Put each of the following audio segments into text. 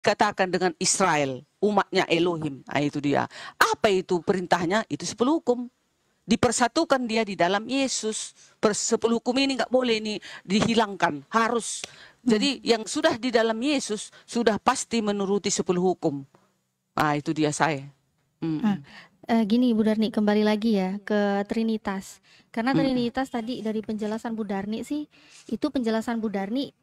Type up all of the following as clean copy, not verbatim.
dikatakan dengan Israel, umatnya Elohim. Nah, itu dia. Apa itu perintahnya? Itu 10 hukum. Dipersatukan dia di dalam Yesus. 10 hukum ini nggak boleh ini dihilangkan, harus. Jadi yang sudah di dalam Yesus sudah pasti menuruti 10 hukum. Ah, itu dia saya. Gini Bu Darni, kembali lagi ya ke Trinitas. Karena Trinitas tadi dari penjelasan Bu Darni sih, itu penjelasan Bu Darni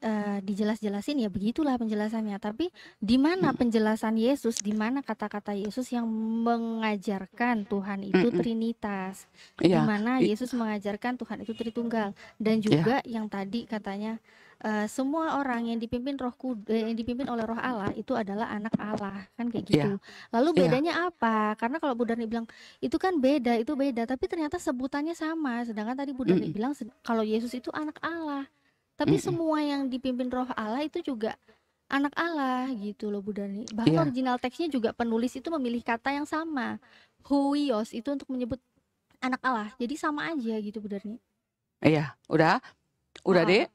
dijelas-jelasin ya begitulah penjelasannya. Tapi di mana penjelasan Yesus, di mana kata-kata Yesus yang mengajarkan Tuhan itu Trinitas? Di Iya. mana Yesus mengajarkan Tuhan itu Tritunggal. Dan juga yang tadi katanya semua orang yang dipimpin yang dipimpin oleh Roh Allah itu adalah anak Allah, kan kayak gitu. Lalu bedanya apa? Karena kalau Bu Darni bilang itu kan beda, itu beda, tapi ternyata sebutannya sama. Sedangkan tadi Bu Darni bilang kalau Yesus itu anak Allah. Tapi semua yang dipimpin Roh Allah itu juga anak Allah gitu loh Bu Darni. Bahkan original teksnya juga penulis itu memilih kata yang sama. Huios itu untuk menyebut anak Allah. Jadi sama aja gitu Bu Darni. Iya, udah deh.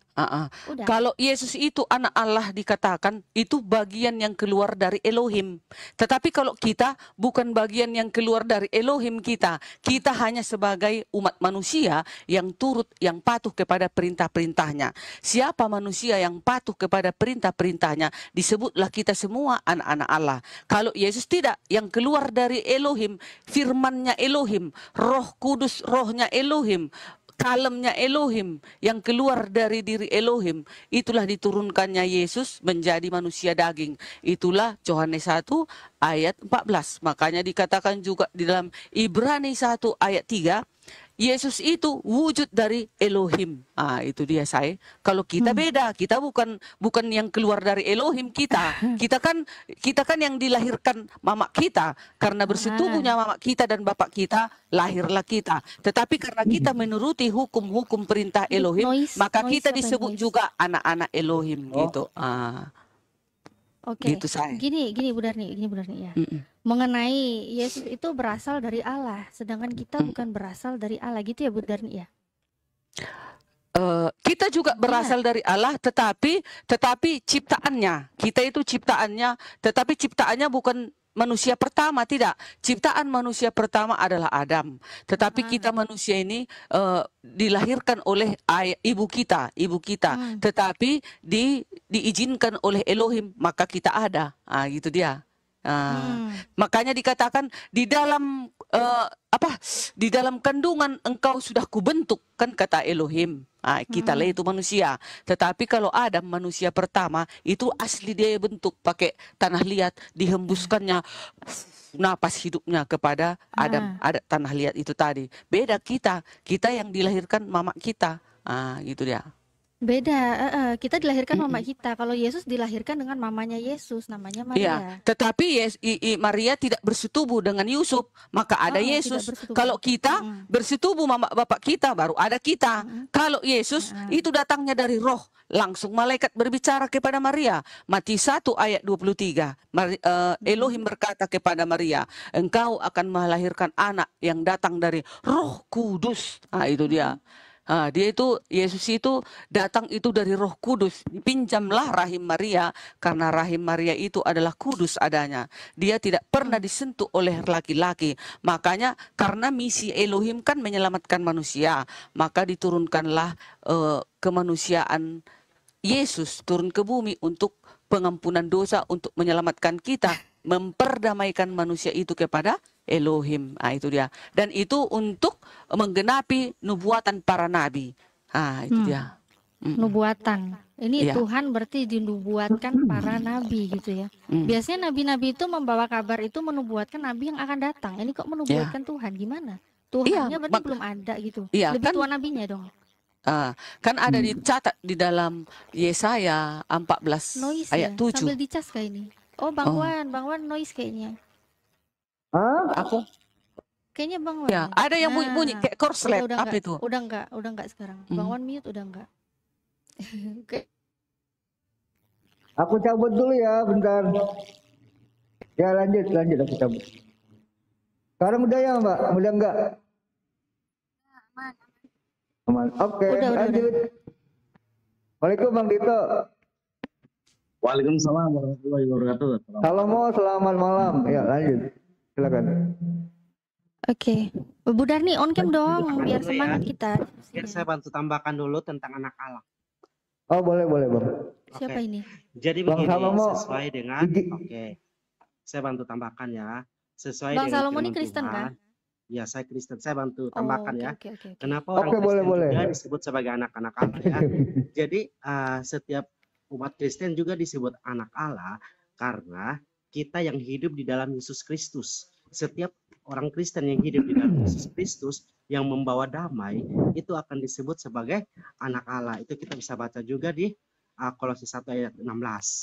Udah. Kalau Yesus itu anak Allah dikatakan, itu bagian yang keluar dari Elohim. Tetapi kalau kita bukan bagian yang keluar dari Elohim kita. Kita hanya sebagai umat manusia yang turut, yang patuh kepada perintah-perintahnya. Siapa manusia yang patuh kepada perintah-perintahnya, disebutlah kita semua anak-anak Allah. Kalau Yesus tidak, yang keluar dari Elohim, firmannya Elohim, Roh Kudus, rohnya Elohim, kalemnya Elohim, yang keluar dari diri Elohim, itulah diturunkannya Yesus menjadi manusia daging. Itulah Yohanes 1 ayat 14. Makanya dikatakan juga di dalam Ibrani 1 ayat 3, Yesus itu wujud dari Elohim. Ah, itu dia saya. Kalau kita beda, kita bukan yang keluar dari Elohim kita. Kita kan yang dilahirkan mama kita, karena bersetubuhnya mama kita dan bapak kita, lahirlah kita. Tetapi karena kita menuruti hukum-hukum perintah Elohim, maka kita disebut juga anak-anak Elohim gitu. Oke, Gitu saya. gini Bu Darni ya. Mengenai Yesus itu berasal dari Allah, sedangkan kita bukan berasal dari Allah gitu ya Bu Darni ya. Kita juga berasal dari Allah, tetapi ciptaannya, kita itu ciptaannya, tetapi ciptaannya bukan manusia pertama, tidak. Ciptaan manusia pertama adalah Adam, tetapi kita manusia ini dilahirkan oleh ibu kita, tetapi diizinkan oleh Elohim, maka kita ada. Gitu dia. Makanya dikatakan di dalam di dalam kandungan engkau sudah kubentuk, kan kata Elohim. Kita itu manusia. Tetapi kalau Adam manusia pertama, itu asli dia bentuk pakai tanah liat, dihembuskannya napas hidupnya kepada Adam. Ada tanah liat itu tadi. Beda kita yang dilahirkan mama kita. Gitu dia. Beda, kita dilahirkan mama kita. Kalau Yesus dilahirkan dengan mamanya Yesus, namanya Maria. Ya, tetapi Maria tidak bersetubuh dengan Yusuf, maka ada Yesus. Kalau kita bersetubuh mama bapak kita, baru ada kita. Kalau Yesus itu datangnya dari roh, langsung malaikat berbicara kepada Maria. Matius 1 ayat 23. Elohim berkata kepada Maria, engkau akan melahirkan anak yang datang dari Roh Kudus. Itu dia. Yesus itu datang itu dari Roh Kudus. Dipinjamlah rahim Maria, karena rahim Maria itu adalah kudus adanya. Dia tidak pernah disentuh oleh laki-laki. Makanya karena misi Elohim kan menyelamatkan manusia, maka diturunkanlah kemanusiaan Yesus turun ke bumi untuk pengampunan dosa, untuk menyelamatkan kita, memperdamaikan manusia itu kepada Elohim. Itu dia. Dan itu untuk menggenapi nubuatan para nabi. Itu dia. Nubuatan. Ini Tuhan berarti dinubuatkan para nabi gitu ya. Biasanya nabi-nabi itu membawa kabar itu menubuatkan nabi yang akan datang. Ini kok menubuatkan Tuhan, gimana? Tuhannya berarti belum ada gitu. Lebih tua nabinya dong. Kan ada dicatat di dalam Yesaya 14 ayat 7. Sambil dicas kayak ini. Bang Wan noise kayaknya. Aku kayaknya Bang Wan. Ya, ada yang bunyi kayak korslet. Apa itu? Udah enggak sekarang. Bang Wan mute udah enggak. Oke. Aku cabut dulu ya, bentar. Ya lanjut aku cabut. Sekarang udah ya Mbak? Udah enggak? Aman. Oke, lanjut. Waalaikumsalam Bang Dito. Waalaikumsalam warahmatullahi wabarakatuh. Halo Mo, selamat malam. Ya lanjut, silakan. Oke, Bu Darni on cam dong, Tambahkan biar dulu ya. semangat kita. Biar saya bantu tambahkan dulu tentang anak Allah. Oh boleh boleh bang. Siapa ini? Jadi Bang begini, Salomo, sesuai dengan, Gigi. saya bantu tambahkan ya. Sesuai Bang dengan Salomo ini firman Kristen Tuhan. kan? Ya, saya Kristen. Saya bantu Oh, tambahkan oke ya. oke oke. Kenapa Oke, orang Kristen boleh, boleh. juga disebut sebagai anak-anak Allah ya. Jadi setiap umat Kristen juga disebut anak Allah karena kita yang hidup di dalam Yesus Kristus. Setiap orang Kristen yang hidup di dalam Yesus Kristus yang membawa damai itu akan disebut sebagai anak Allah. Itu kita bisa baca juga di Kolose 1 ayat 16.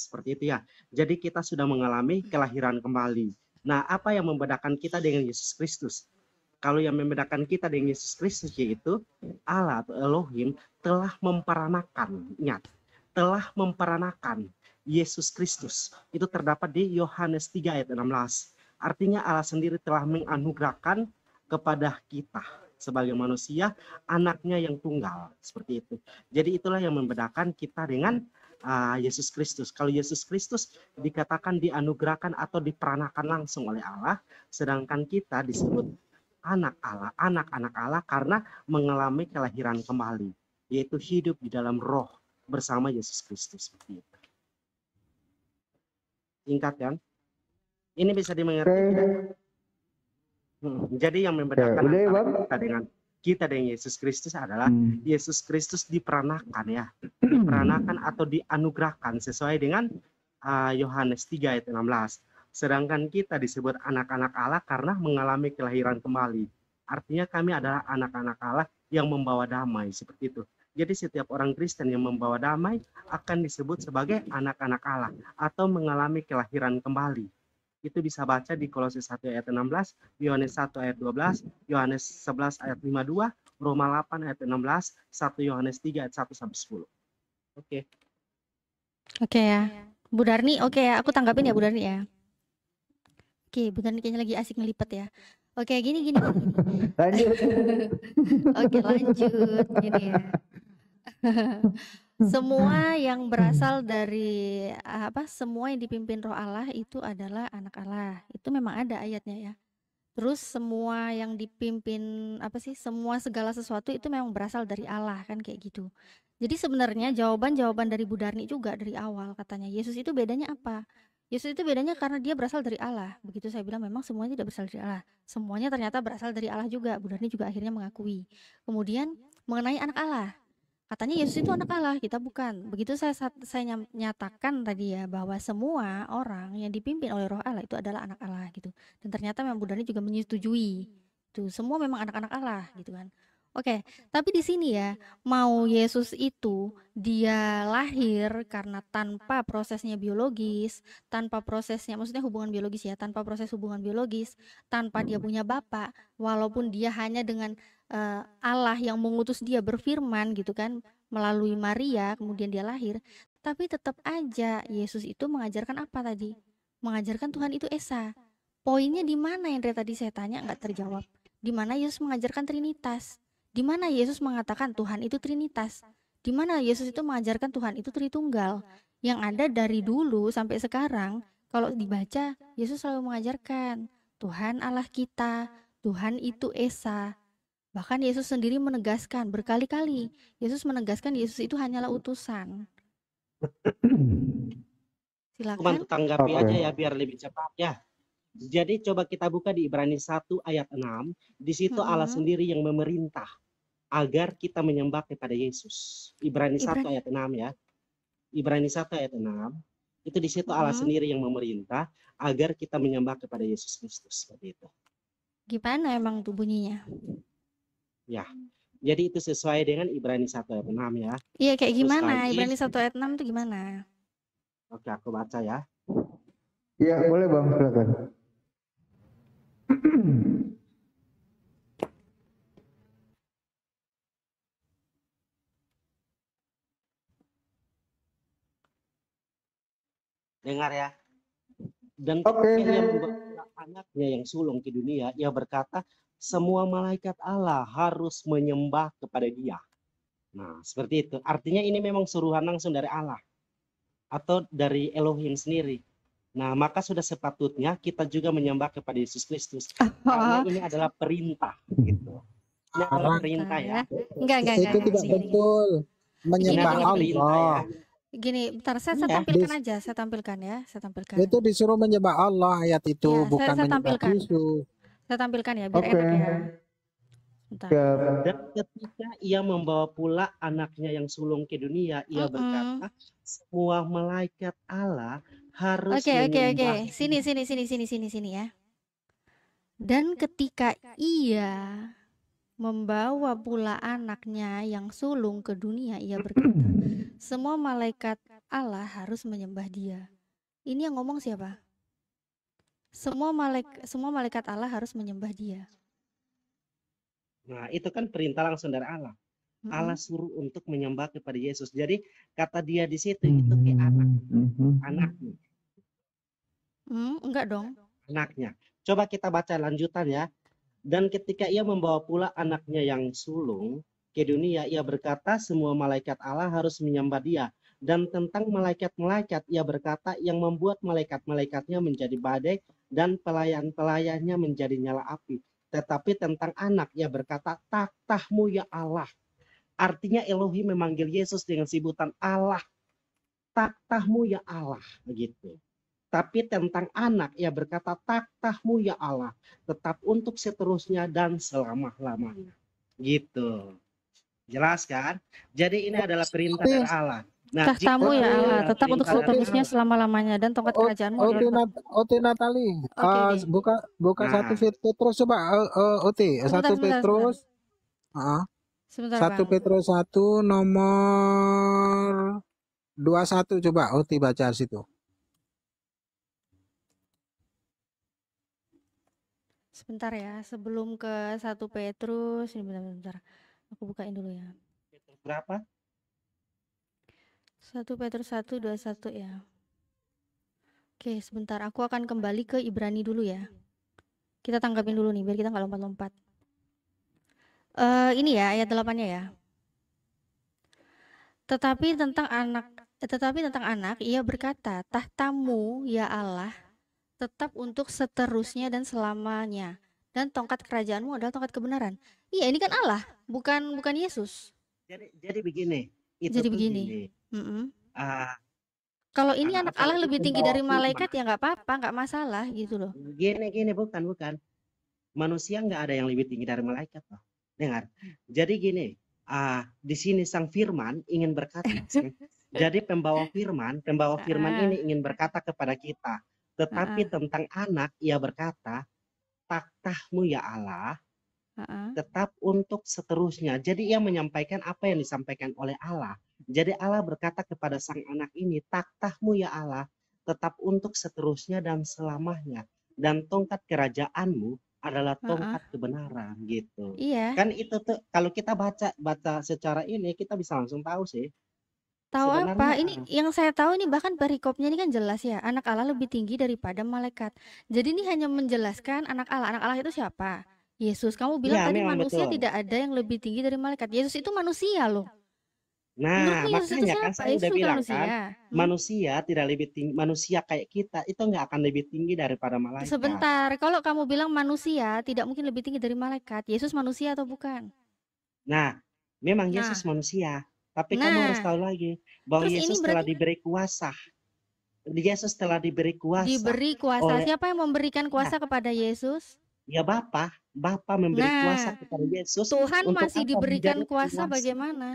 Seperti itu ya. Jadi kita sudah mengalami kelahiran kembali. Nah, apa yang membedakan kita dengan Yesus Kristus? Kalau yang membedakan kita dengan Yesus Kristus yaitu Allah atau Elohim telah memperanakan, ingat, telah memperanakan Yesus Kristus. Itu terdapat di Yohanes 3 ayat 16. Artinya Allah sendiri telah menganugerahkan kepada kita sebagai manusia anaknya yang tunggal. Seperti itu. Jadi itulah yang membedakan kita dengan Yesus Kristus. Kalau Yesus Kristus dikatakan dianugerahkan atau diperanakan langsung oleh Allah, sedangkan kita disebut anak Allah, anak-anak Allah karena mengalami kelahiran kembali, yaitu hidup di dalam roh bersama Yesus Kristus. Seperti itu. Singkat kan? Ini bisa dimengerti. Jadi yang membedakan antara kita dengan Yesus Kristus adalah Yesus Kristus diperanakan ya, diperanakan atau dianugerahkan sesuai dengan Yohanes 3 ayat 16. Sedangkan kita disebut anak-anak Allah karena mengalami kelahiran kembali. Artinya kami adalah anak-anak Allah yang membawa damai, seperti itu. Jadi setiap orang Kristen yang membawa damai akan disebut sebagai anak-anak Allah atau mengalami kelahiran kembali. Itu bisa baca di Kolose 1 ayat 16, Yohanes 1 ayat 12, Yohanes 11 ayat 52, Roma 8 ayat 16, 1 Yohanes 3 ayat 1 sampai 10. Oke. Oke ya. Bu Darni, oke ya, aku tanggapin ya Bu Darni ya. Oke, Bu Darni kayaknya lagi asik ngelipet ya. Oke, gini. Lanjut. Oke, lanjut gini ya. Semua yang berasal dari semua yang dipimpin Roh Allah itu adalah anak Allah. Itu memang ada ayatnya ya. Terus semua yang dipimpin semua segala sesuatu itu memang berasal dari Allah kan kayak gitu. Jadi sebenarnya jawaban dari Bu Darni juga dari awal katanya Yesus itu bedanya apa? Yesus itu bedanya karena dia berasal dari Allah. Begitu saya bilang memang semuanya tidak berasal dari Allah. Semuanya ternyata berasal dari Allah juga. Bu Darni juga akhirnya mengakui. Kemudian mengenai anak Allah. Katanya Yesus itu anak Allah, kita bukan. Begitu saya nyatakan tadi ya bahwa semua orang yang dipimpin oleh Roh Allah itu adalah anak Allah gitu. Dan ternyata memang Bu Darni juga menyetujui. Itu semua memang anak-anak Allah gitu kan. Oke, tapi di sini ya, mau Yesus itu dia lahir karena tanpa prosesnya biologis, tanpa prosesnya, maksudnya hubungan biologis ya, tanpa proses hubungan biologis, tanpa dia punya bapak, walaupun dia hanya dengan Allah yang mengutus dia berfirman gitu kan, melalui Maria, kemudian dia lahir, tapi tetap aja Yesus itu mengajarkan apa tadi? Mengajarkan Tuhan itu Esa. Poinnya di mana yang dari tadi saya tanya nggak terjawab. Di mana Yesus mengajarkan Trinitas? Di mana Yesus mengatakan Tuhan itu Trinitas? Di mana Yesus itu mengajarkan Tuhan itu Tritunggal? Yang ada dari dulu sampai sekarang, kalau dibaca, Yesus selalu mengajarkan Tuhan Allah kita, Tuhan itu Esa. Bahkan Yesus sendiri menegaskan berkali-kali, Yesus menegaskan Yesus itu hanyalah utusan. Silakan. Bantu tanggapi aja ya biar lebih cepat ya. Jadi coba kita buka di Ibrani 1 ayat 6. Di situ Allah sendiri yang memerintah agar kita menyembah kepada Yesus. Ibrani 1 ayat 6 ya. Ibrani 1 ayat 6. Itu di situ Allah sendiri yang memerintah agar kita menyembah kepada Yesus Kristus. Seperti itu. Gimana emang tuh bunyinya? Ya. Jadi itu sesuai dengan Ibrani 1 ayat 6 ya. Iya, kayak gimana? Ibrani 1 ayat 6 itu gimana? Oke, aku baca ya. Iya, boleh Bang, silakan. Dengar ya. Dan ketika ia membawa anaknya yang sulung ke dunia, ia berkata, semua malaikat Allah harus menyembah kepada dia. Nah, seperti itu. Artinya ini memang suruhan langsung dari Allah. atau dari Elohim sendiri. Nah, maka sudah sepatutnya kita juga menyembah kepada Yesus Kristus. Karena ini adalah perintah gitu. Ini adalah perintah ya. Enggak, Itu tidak gini. betul. Menyembah Ini adalah perintah ya. Allah. Gini, bentar saya Iya. tampilkan aja, saya tampilkan ya, saya tampilkan. Itu disuruh menyembah Allah ayat itu, Ya, bukan saya menyembah tampilkan. Yesus. Saya tampilkan ya, biar Oke. enak ya. Bentar. Ya, Dan ketika ia membawa pula anaknya yang sulung ke dunia, ia berkata, semua malaikat Allah harus Oke. menyembah. Sini ya. Dan ketika ia membawa pula anaknya yang sulung ke dunia, ia berkata, semua malaikat Allah harus menyembah dia. Ini yang ngomong siapa? Semua malaikat Allah harus menyembah dia. Nah, itu kan perintah langsung dari Allah. Allah suruh untuk menyembah kepada Yesus. Jadi kata dia di situ itu ke anaknya. Enggak dong. Anaknya. Coba kita baca lanjutan ya. Dan ketika ia membawa pula anaknya yang sulung ke dunia, ia berkata semua malaikat Allah harus menyembah dia. Dan tentang malaikat-malaikat, ia berkata yang membuat malaikat-malaikatnya menjadi badai dan pelayan-pelayannya menjadi nyala api. Tetapi tentang anak, ia berkata, tahtahmu ya Allah. Artinya Elohim memanggil Yesus dengan sebutan Allah. Tahtahmu ya Allah. Begitu. Tapi tentang anak, ia berkata, tahtahmu ya Allah. Tetap untuk seterusnya dan selama-lamanya. Gitu. Jelas kan? Jadi ini adalah perintah dari Allah. Nah, Tahtamu jika ya Allah, adalah tetap untuk perintah dari seterusnya Allah, selama-lamanya dan tongkat kerajaanmu adalah Oke Natali, Oke. buka Nah. 1 Petrus coba, Oke, 1 Sebentar. Petrus, Sebentar, 1 Bang. Petrus 1 nomor 21 coba, Oke baca situ. Sebentar ya, sebelum ke 1 Petrus, ini bentar. Aku bukain dulu ya. berapa? 1 Petrus 1:21 ya. Oke, sebentar. Aku akan kembali ke Ibrani dulu ya. Kita tanggapin dulu nih, biar kita nggak lompat-lompat. Ini ya, ayat 8-nya ya. Tetapi tentang anak, ia berkata, tahtamu ya Allah, tetap untuk seterusnya dan selamanya. Dan tongkat kerajaanmu adalah tongkat kebenaran. Iya, ini kan Allah, bukan Yesus. Jadi begini. Itu Jadi tuh begini. gini. Kalau ini Anak anak Allah itu lebih tinggi membawa dari firman. malaikat ya nggak apa-apa, nggak masalah gitu loh. Gini, bukan. Manusia nggak ada yang lebih tinggi dari malaikat loh. Dengar. Jadi gini, di sini sang firman ingin berkata. Jadi pembawa firman ini ingin berkata kepada kita. Tetapi tentang anak, ia berkata, tahtahmu ya Allah, tetap untuk seterusnya. Jadi ia menyampaikan apa yang disampaikan oleh Allah. Jadi Allah berkata kepada sang anak ini, tahtahmu ya Allah, tetap untuk seterusnya dan selamanya. Dan tongkat kerajaanmu adalah tongkat kebenaran gitu. Iya. Kan itu tuh kalau kita baca secara ini kita bisa langsung tahu sih. Tahu Sebenarnya, apa? Ini yang saya tahu ini bahkan perikopnya ini kan jelas ya. Anak Allah lebih tinggi daripada malaikat. Jadi ini hanya menjelaskan anak Allah. Anak Allah itu siapa? Yesus. Kamu bilang Ya, tadi memang manusia betul. tidak ada yang lebih tinggi dari malaikat. Yesus itu manusia loh. Nah, Menurutmu Yesus itu makanya kan siapa? saya Yesus udah bukan bilang manusia. kan, manusia tidak lebih tinggi, manusia kayak kita itu nggak akan lebih tinggi daripada malaikat. Sebentar, kalau kamu bilang manusia tidak mungkin lebih tinggi dari malaikat. Yesus manusia atau bukan? Nah, memang Nah. Yesus manusia, tapi kamu harus tahu lagi bahwa Terus ini Yesus telah berarti diberi kuasa. Yesus telah diberi kuasa. diberi kuasa. oleh- Siapa yang memberikan kuasa kepada Yesus? Ya Bapa memberi Nah, kuasa kepada Yesus. Tuhan untuk masih apa? diberikan Menjadi kuasa penguasa. bagaimana?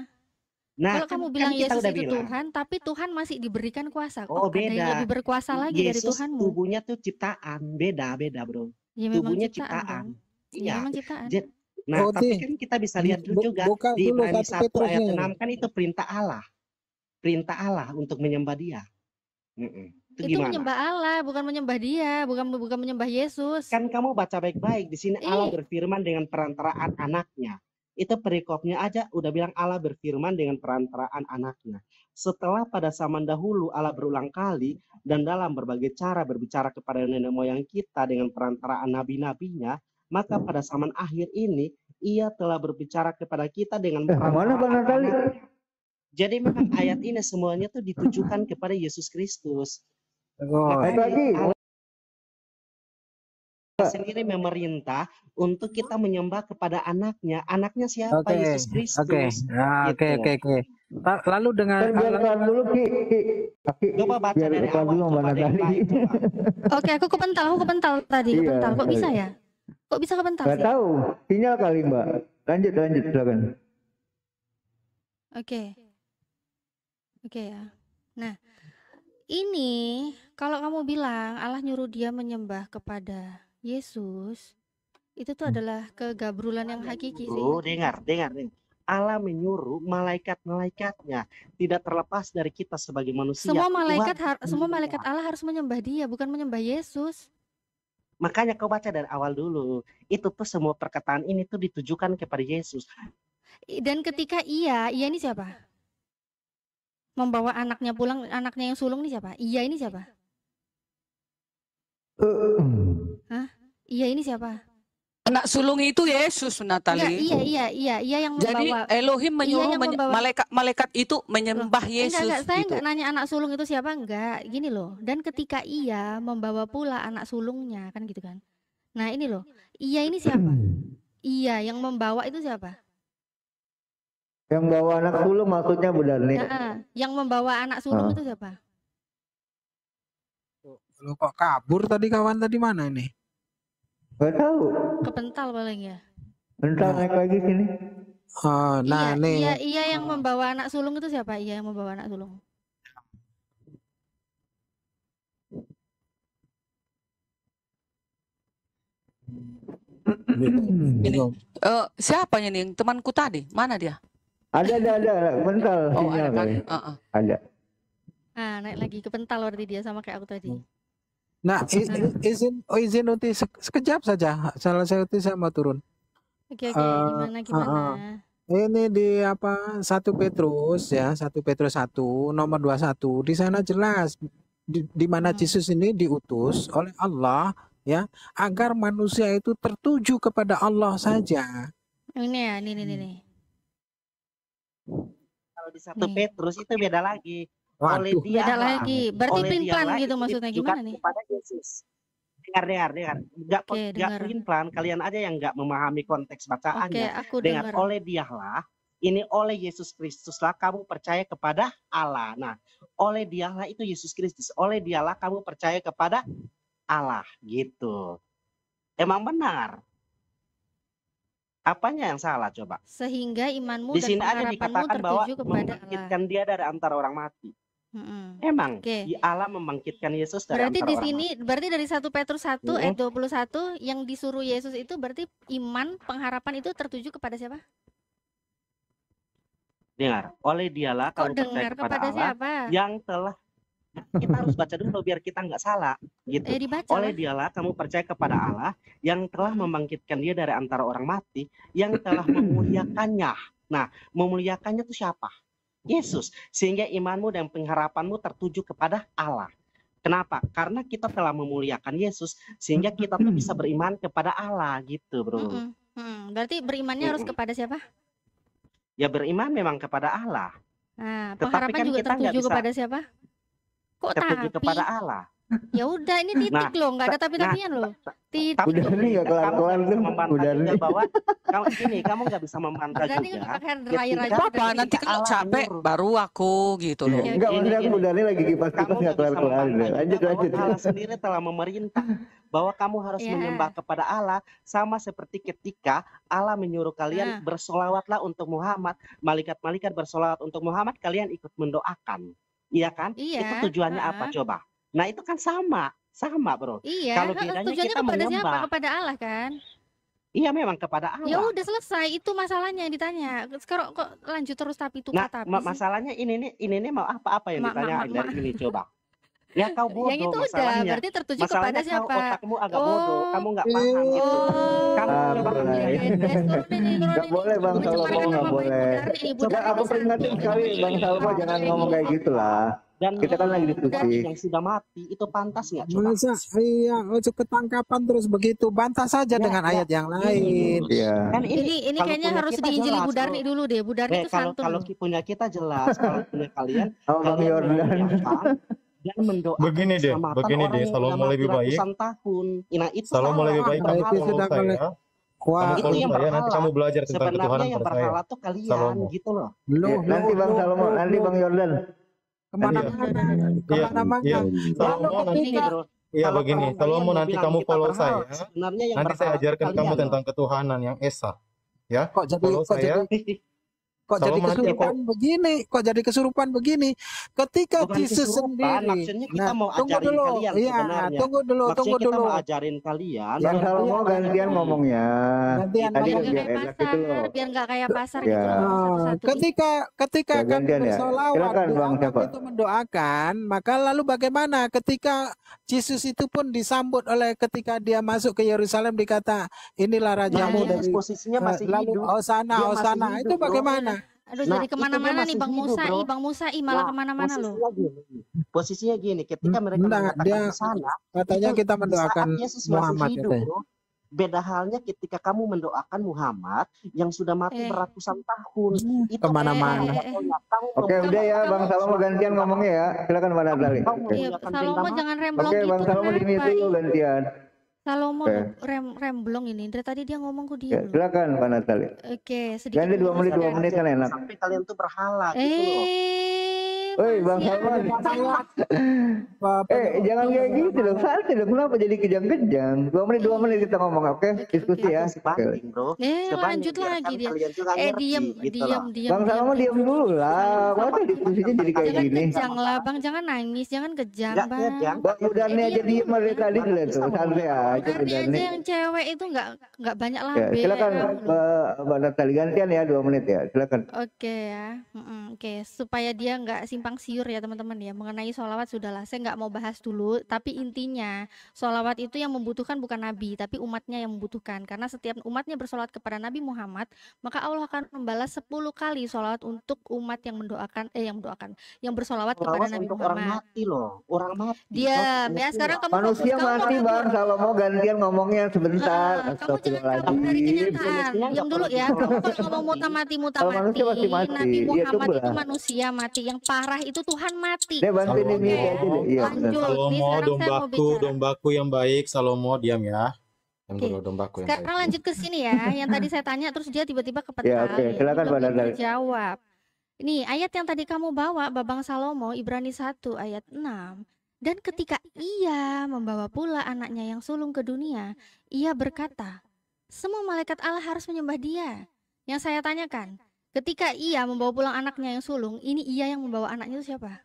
Nah, Kalau kamu bilang kita Yesus udah itu bilang. Tuhan, tapi Tuhan masih diberikan kuasa. Oh, Ada yang beda. lebih berkuasa lagi dari Yesus Tuhanmu. tubuhnya tuh ciptaan, beda bro. Ya memang Tubuhnya ciptaan dong. Ya Iya. memang ciptaan. Nah, Oh, tapi Ti. kan kita bisa lihat juga Buka di dulu Ibrani 1 1 ayat Petrusnya. 6 kan itu perintah Allah. Perintah Allah untuk menyembah Dia. Itu Itu gimana? menyembah Allah, bukan menyembah dia, bukan menyembah Yesus. Kan kamu baca baik-baik di sini Allah Ih. berfirman dengan perantaraan anaknya. Itu perikopnya aja udah bilang Allah berfirman dengan perantaraan anaknya. Setelah pada zaman dahulu Allah berulang kali dan dalam berbagai cara berbicara kepada nenek moyang kita dengan perantaraan nabi-nabinya, maka pada zaman akhir ini ia telah berbicara kepada kita dengan Mana Bang perantaraan Natali? anaknya. Jadi memang ayat ini semuanya tuh ditujukan kepada Yesus Kristus. Oh, Naik Makanya lagi. Allah sendiri memerintah untuk kita menyembah kepada anaknya. Anaknya siapa? oke, Yesus oke, Kristus. oke, Gitu. oke. Lalu dengan Kan biar kelar dulu Ki. Coba baca Biar dari kelar awal, dulu coba mana deh, tadi. baik, coba. Oke, aku kepental tadi, Iya, kepental. Kok bisa sorry. ya? Kok bisa kepental Gak sih? tahu. Sinyal kali Mbak. Lanjut silakan. Oke. Oke ya. Nah, ini kalau kamu bilang Allah nyuruh dia menyembah kepada Yesus, itu tuh adalah kegabrulan yang hakiki sih. Dengar. Allah menyuruh malaikat-malaikatnya, tidak terlepas dari kita sebagai manusia. Semua malaikat wajib semua menyembah. malaikat Allah harus menyembah dia, bukan menyembah Yesus. Makanya kau baca dari awal dulu. Itu tuh semua perkataan ini tuh ditujukan kepada Yesus. Dan ketika iya ini siapa? Membawa anaknya pulang, anaknya yang sulung ini siapa? Iya ini siapa? Hah? Iya ini siapa? Anak sulung itu Yesus, Enggak, Natali. iya yang Jadi membawa. Elohim menyuruh yang membawa. malaikat itu menyembah Yesus. Enggak, saya gitu. enggak nanya anak sulung itu siapa, enggak. Gini loh. Dan ketika iya membawa pula anak sulungnya, kan gitu kan. Nah ini loh, iya ini siapa? Iya yang membawa itu siapa? Yang bawa anak sulung maksudnya benar nih. Yang membawa anak sulung itu siapa? Lo kok kabur tadi kawan tadi mana ini? Gak tahu. Kepental paling ya. Bentar naik lagi sini. Oh, nah nih. Iya yang membawa anak sulung itu siapa? Iya yang membawa anak sulung. Siapanya nih? Temanku tadi, mana dia? Ada. Bentar Oh, sinyal ada kan? kali. Ada. Nah, naik lagi kepental berarti dia sama kayak aku tadi. Nah, izin Uti sekejap saja. Salah saya Uti saya mau turun. Oke, gimana? Ini di 1 Petrus ya, 1 Petrus 1 nomor 21. Di sana jelas di mana Yesus ini diutus oleh Allah ya, agar manusia itu tertuju kepada Allah saja. Ini ya, ini. Kalau di 1 Petrus itu beda lagi. Waduh. Beda lagi. Berarti plan gitu maksudnya gimana nih? Kepada Yesus. Dengar. Enggak plan, kalian aja yang enggak memahami konteks bacaannya. Aku dengar. Oleh dialah, ini oleh Yesus Kristus lah kamu percaya kepada Allah. Nah, oleh dialah itu Yesus Kristus. Oleh dialah kamu percaya kepada Allah gitu. Emang benar. Apanya yang salah coba? Sehingga imanmu di sini dan aja dikatakan bahwa tertuju kepada membangkitkan Allah. dia dari antara orang mati. Emang Allah membangkitkan Yesus dari berarti antara di orang sini mati. Berarti dari 1 Petrus 1 ayat 21 yang disuruh Yesus itu berarti iman, pengharapan itu tertuju kepada siapa? Dengar, oleh dialah kamu percaya kepada Allah siapa? yang telah, kita harus baca dulu biar kita nggak salah gitu. Oleh dialah kamu percaya kepada Allah yang telah membangkitkan dia dari antara orang mati, yang telah memuliakannya. Nah, memuliakannya itu siapa? Yesus. Sehingga imanmu dan pengharapanmu tertuju kepada Allah. Kenapa? Karena kita telah memuliakan Yesus, sehingga kita tuh bisa beriman kepada Allah gitu, bro. Berarti berimannya harus kepada siapa? Ya beriman memang kepada Allah. Nah, tetapi pengharapan kan juga kita tertuju kepada siapa? Kok tertuju kepada Allah. Ya udah, ini titik loh, nggak ada tapi-tapian loh. Titik. Udah nih nggak kelar-kelar tuh. Udah nih. Bahwa kamu nggak bisa membantah juga. Apa nanti kalau capek baru aku gitu loh. Enggak, maksudnya aku udah nih lagi kipas nggak kelar-kelar. Lanjut. Allah sendiri telah memerintah bahwa kamu harus menyembah kepada Allah, sama seperti ketika Allah menyuruh kalian bersolawatlah untuk Muhammad, malaikat-malaikat bersolawat untuk Muhammad, kalian ikut mendoakan, iya kan? Itu tujuannya apa coba? Nah itu kan sama bro. Iya. Kalau bedanya kita kepada menyembah siapa? Kepada Allah kan? Iya memang kepada Allah. Ya udah selesai, itu masalahnya yang ditanya. Sekarang kok lanjut terus tapi itu kata. Masalahnya ini mau apa yang ditanya dari ini coba. Ya kau bodoh. Yang itu udah berarti tertuju kepada siapa? Otakmu agak bodoh, kamu nggak paham gitu. Kamu nggak boleh Bang Salmo, nggak boleh. Coba aku peringatin sekali Bang Salmo, jangan ngomong kayak gitulah. Dan Kita kan lagi diskusi. yang sudah mati itu pantas nggak coba? Masa iya ojo ketangkapan terus begitu, bantah saja dengan ayat yang lain. Iya. Kan Ini kalau kayaknya punya harus kita diinjili jelas, Bu Darni bro. dulu deh. Bu Darni itu Kalau santun loh. punya kita jelas, kalau punya kalian, Oh, Bang kalian Yordan. mendoakan dan mendoakan Begini deh, keselamatan begini orang deh. yang Salomo sudah mati lebih baik. ratusan tahun. Nah, itu Salomo salah. lebih baik Itu kamu itu berhala. follow sudah saya. mulai wah Kamu Itu follow yang saya, nanti berhala. kamu belajar tentang Sebenarnya ketuhanan yang pada saya. berhala tuh kalian, Salomo. gitu loh. Ya, nanti Bang Salomo, nanti Bang Yordan. kemana-mana, Iya, kemana-mana. iya. Lalu Salomo nanti, Begini, bro. iya Kalau begini. kalian Salomo nanti bilang kamu kita follow berhala, saya. sebenarnya yang Nanti saya berhala tuh ajarkan kamu kalian loh. tentang ketuhanan yang esa. Ya, Kok jadi follow saya. kok jadi Salomo nanti kesurupan begini? Kok jadi kesurupan begini? Ketika Bukan Yesus kesurupan, sendiri. maksudnya kita Nah, mau tunggu ajarin dulu. kalian Iya, sebenarnya. tunggu dulu. Maksudnya kita mau ajarin kalian. Bang biar Salomo kalian gantian mengerti. ngomongnya. Gantian Tadi Biar kan nggak biar kayak enak gitu loh. pasar, biar nggak kayak pasar Ya. gitu loh ngomong satu-satu. Ketika Ya, kami gantian ya. bersolawat, Silakan, Bang, doakan siapa? itu mendoakan, maka lalu bagaimana ketika Yesus itu pun disambut oleh ketika dia masuk ke Yerusalem dikata inilah Nah, rajamu Iya. Yesus dari posisinya masih lalu hidup. Hosana Dia masih Hosana hidup, itu bro. bagaimana? Aduh, Nah, jadi itu dia kemana-mana nih masih Bang hidup, Musai, bro. Bang Musai malah Nah, kemana-mana loh. posisinya gini, ketika mereka Enggak, mengatakan dia ke sana, katanya itu kita di saat mendoakan Yesus masih Muhammad hidup, katanya. bro. Beda halnya ketika kamu mendoakan Muhammad yang sudah mati Eh. beratusan tahun. Itu Kemana-mana. kamu Oke, udah ya Bang Salomo gantian ngomongnya ya. Silakan Bang Nadali. Kamu Oke. Iya, memuliakan Salomo benda jangan mati. remblong Oke, gitu Bang Salomo di kenapa? dulu gantian. Salomo Oke. remblong ini. Dari tadi dia ngomong kok Ya, diem loh. silakan Bang Nadali. Oke, sedikit Ganti 2 menit, 2 meluruskan. menit kan enak. Sampai kalian tuh berhala gitu loh. Woi, Bang Masih Salman. ada. Jangan kayak gitu dong. Santai dong. Kenapa jadi kejang-kejang? 2 menit kita ngomong, oke? Diskusi ya. Sebanding, bro. Lanjut Sebanding, lagi biarkan dia. kalian juga ngerti, Diam, gitu diam, loh. diam. Bang Salman diam dulu lah. Masa diskusinya jadi kayak Jangan gini? kejang lah, Bang. Jangan nangis, jangan kejang, Nggak Bang. kejang. Bang Mudarni aja diem dari tadi tuh lihat tuh. Santai aja Darni Mudarni. aja yang cewek itu nggak banyak Ya, lambe. silakan Mbak Natali gantian ya 2 menit ya. Silakan. Oke ya, oke supaya dia nggak simpang siur ya teman-teman ya mengenai sholawat sudahlah saya nggak mau bahas dulu tapi intinya sholawat itu yang membutuhkan bukan Nabi tapi umatnya yang membutuhkan karena setiap umatnya bersolawat kepada Nabi Muhammad maka Allah akan membalas 10 kali sholawat untuk umat yang yang bersolawat kepada Nabi untuk orang Muhammad. mati loh, orang mati. Diam ya sekarang kamu fokus, Manusia kamu mati fokus. Bang. Salomo gantian ngomongnya sebentar. Kamu jangan kabur dari kenyataan. Diam dulu ya. Kamu kalau ngomong muta mati, Kalau manusia pasti mati. Nabi Iya, Muhammad tunggu itu lah. manusia mati. Yang parah itu Tuhan mati. Dia bantuin Salomo. ini aja deh. Iya, benar. Lanjut. Nih Salomo, sekarang saya mau bicara. dombaku yang baik. Salomo, diam ya. Yang Oke. dulu dombaku yang Sekarang baik. lanjut ke sini ya. Yang tadi saya tanya terus dia tiba-tiba kepetal. Ya, oke. Silakan, Mbak Dadali. Jawab. Ini ayat yang tadi kamu bawa Babang Salomo Ibrani 1 ayat 6. Dan ketika ia membawa pula anaknya yang sulung ke dunia, ia berkata, semua malaikat Allah harus menyembah dia. Yang saya tanyakan, ketika ia membawa pulang anaknya yang sulung, ini ia yang membawa anaknya itu siapa?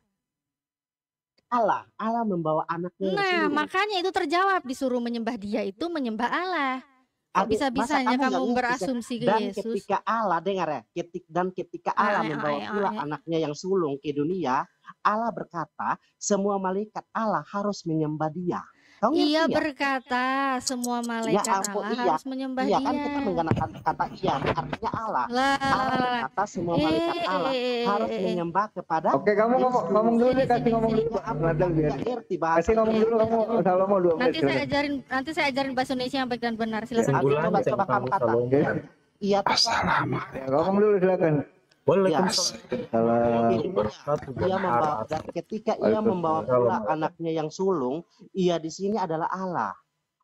Allah membawa anaknya. Nah, makanya itu terjawab disuruh menyembah dia itu menyembah Allah. Kok Adik, bisa-bisanya masa kamu kamu nggak ngerti, berasumsi ke dan Yesus? ketika Allah dengar ya, ketika Allah membawa pula anaknya yang sulung ke dunia, Allah berkata semua malaikat Allah harus menyembah dia. Kau ngerti Ia ya? berkata semua malaikat Allah harus menyembah iya, dia. kan kita menggunakan kata iya, artinya Allah. Allah berkata semua malaikat Allah harus menyembah kepada. Oke, kamu ngomong dulu deh, kasih ngomong dulu. Nadal biar ngerti bahasa. Kasih ngomong dulu kamu Salomo 2 menit. Nanti saya ajarin bahasa Indonesia yang baik dan benar. Silakan. Coba kamu kata. Iya, Ya, ngomong dulu silakan. Dan ketika ia membawa pula anaknya yang sulung, ia di sini adalah Allah.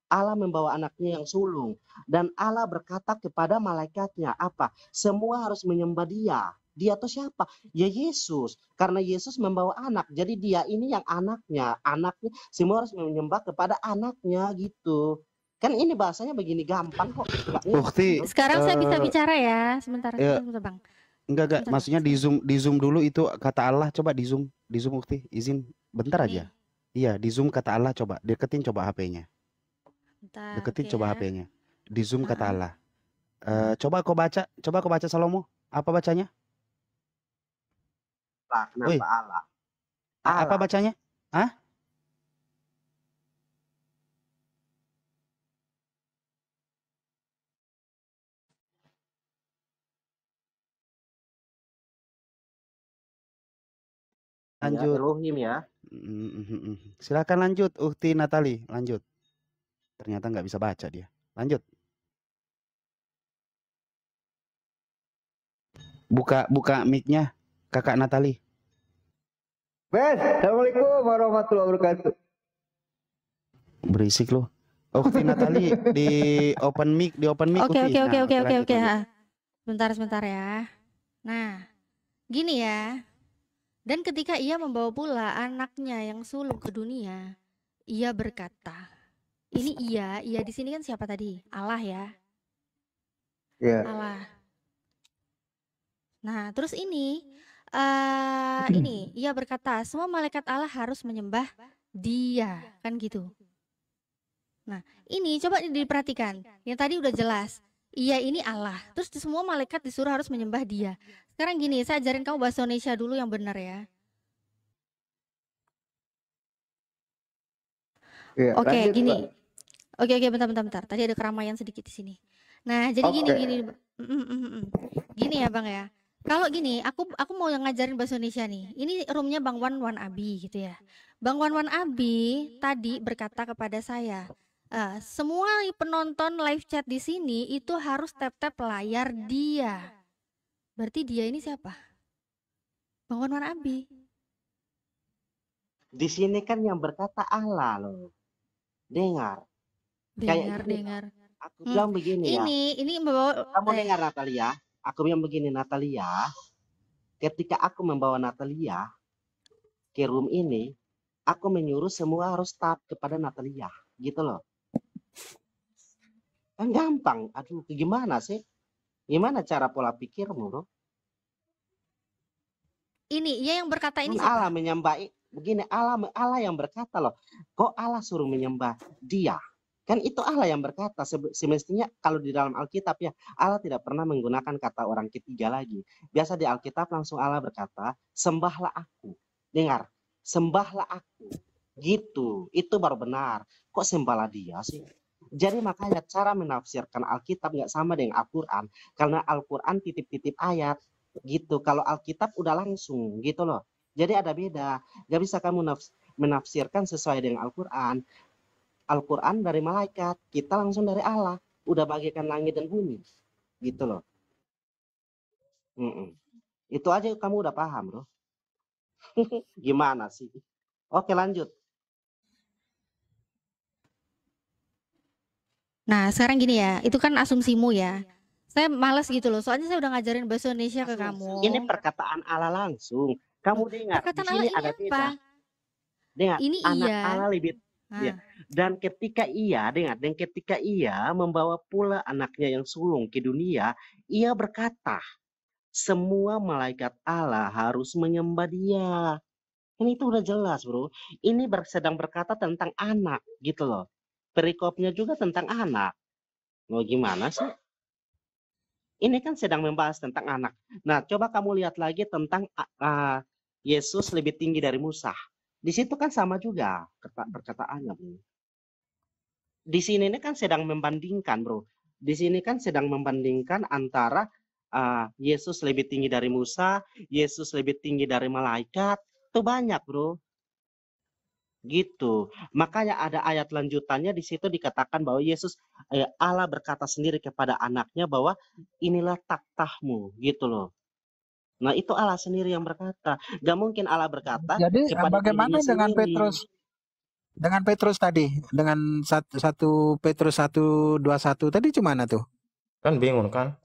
Allah membawa anaknya yang sulung dan Allah berkata kepada malaikatnya apa? Semua harus menyembah dia. Dia tuh siapa? Ya Yesus. Karena Yesus membawa anak. Jadi dia ini yang anaknya. Anaknya semua harus menyembah kepada anaknya gitu. Kan ini bahasanya begini gampang kok. Ukti. Sekarang saya bisa bicara ya. Sebentar, Bang. Enggak, maksudnya di zoom dulu itu kata Allah, coba di zoom Ukti, izin bentar aja. Iya, di zoom kata Allah, coba deketin coba HP-nya. Deketin coba HP-nya. Di zoom kata Allah. Coba kau baca Salomo, apa bacanya? Kenapa Allah? Apa bacanya? Hah? Lanjut. Elohim ya. Silakan lanjut, Ukti Natali, lanjut. Ternyata nggak bisa baca dia. Lanjut. Buka mic-nya, Kakak Natali. Bes, Assalamualaikum warahmatullahi wabarakatuh. Berisik loh. Ukti Natali di open mic, Oke, Ukti. oke, Nah, oke, oke, lanjut, oke. lanjut. Sebentar ya. Nah, gini ya. Dan ketika ia membawa pula anaknya yang sulung ke dunia, ia berkata, ini ia di sini kan siapa tadi? Allah ya. Ya. Allah. Nah, terus ini ia berkata, semua malaikat Allah harus menyembah dia, kan gitu. Nah, ini coba diperhatikan. Yang tadi udah jelas, ia ini Allah. Terus semua malaikat disuruh harus menyembah dia. Sekarang gini, saya ajarin kamu bahasa Indonesia dulu yang benar ya. Ya, Oke, lanjut, gini. Pak. Oke, bentar. Tadi ada keramaian sedikit di sini. Nah, jadi Oke. gini ya Bang ya. Kalau gini, aku mau ngajarin bahasa Indonesia nih. Ini roomnya Bang Wan Abi gitu ya. Bang Wan Abi tadi berkata kepada saya, semua penonton live chat di sini itu harus tap layar dia. Berarti dia ini siapa? Bang Wan Abi. Di sini kan yang berkata Allah loh. Dengar. Dengar. Aku bilang begini ya. Ini membawa Kamu dengar Natalia? Aku bilang begini Natalia. Ketika aku membawa Natalia ke room ini, aku menyuruh semua harus taat kepada Natalia, gitu loh. Kan gampang. Aduh, gimana sih? Gimana cara pola pikirmu, bro? Ini ia yang berkata ini Allah siapa? menyembah begini, Allah yang berkata loh. Kok Allah suruh menyembah dia? Kan itu Allah yang berkata. Semestinya kalau di dalam Alkitab ya, Allah tidak pernah menggunakan kata orang ketiga lagi. Biasa di Alkitab langsung Allah berkata, sembahlah aku. Dengar, sembahlah aku. Gitu, itu baru benar. Kok sembahlah dia sih? Jadi makanya cara menafsirkan Alkitab nggak sama dengan Al-Quran. Karena Al-Quran titip-titip ayat. Gitu, kalau Alkitab udah langsung gitu loh. Jadi ada beda. Gak bisa kamu menafsirkan sesuai dengan Al-Quran. Al-Quran dari malaikat, kita langsung dari Allah. Udah bagaikan langit dan bumi. Gitu loh. Itu aja kamu udah paham, bro. Gimana sih? Oke, lanjut. Nah, sekarang gini ya, itu kan asumsimu ya. Saya malas gitu loh, soalnya saya udah ngajarin bahasa Indonesia ke kamu. Ini perkataan Allah langsung. Kamu dengar, perkataan di sini Allah ada ini beda. apa? Dengar, Ini anak iya. Allah lebih ya. Dan ketika ia membawa pula anaknya yang sulung ke dunia, ia berkata, semua malaikat Allah harus menyembah dia. Ini itu udah jelas, bro. Ini sedang berkata tentang anak, gitu loh. Perikopnya juga tentang anak. Mau gimana sih? Ini kan sedang membahas tentang anak. Nah, coba kamu lihat lagi tentang Yesus lebih tinggi dari Musa. Di situ kan sama juga perkataannya, bro. Di sini ini kan sedang membandingkan, bro. Di sini kan sedang membandingkan antara Yesus lebih tinggi dari Musa, Yesus lebih tinggi dari malaikat. Itu banyak, bro. Gitu. Makanya ada ayat lanjutannya di situ dikatakan bahwa Yesus Allah berkata sendiri kepada anaknya bahwa inilah tahtahmu, gitu loh. Nah, itu Allah sendiri yang berkata. Gak mungkin Allah berkata Jadi kepada bagaimana dirinya dengan sendiri. Dengan Petrus tadi, dengan 1 Petrus 1:21 tadi gimana tuh? Kan bingung kan?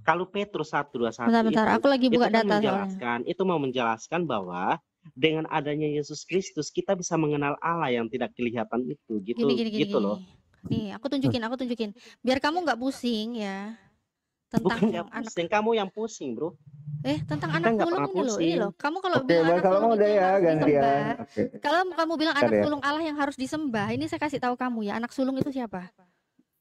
Kalau Petrus 1:21 Bentar, aku lagi buka itu kan data menjelaskan, itu mau menjelaskan bahwa dengan adanya Yesus Kristus kita bisa mengenal Allah yang tidak kelihatan itu, gitu, Gini. loh. Nih, aku tunjukin. Biar kamu nggak pusing ya. Tentang Bukan yang anak. pusing, kamu yang pusing, bro. Tentang Kita anak nggak sulung pernah ini loh. Ini pusing. loh. Kamu kalau Oke, bilang anak kalau sulung udah itu yang ya harus gantian. disembah. Oke. Kalau kamu bilang anak Bentar ya. sulung Allah yang harus disembah, ini saya kasih tahu kamu ya. Anak sulung itu siapa?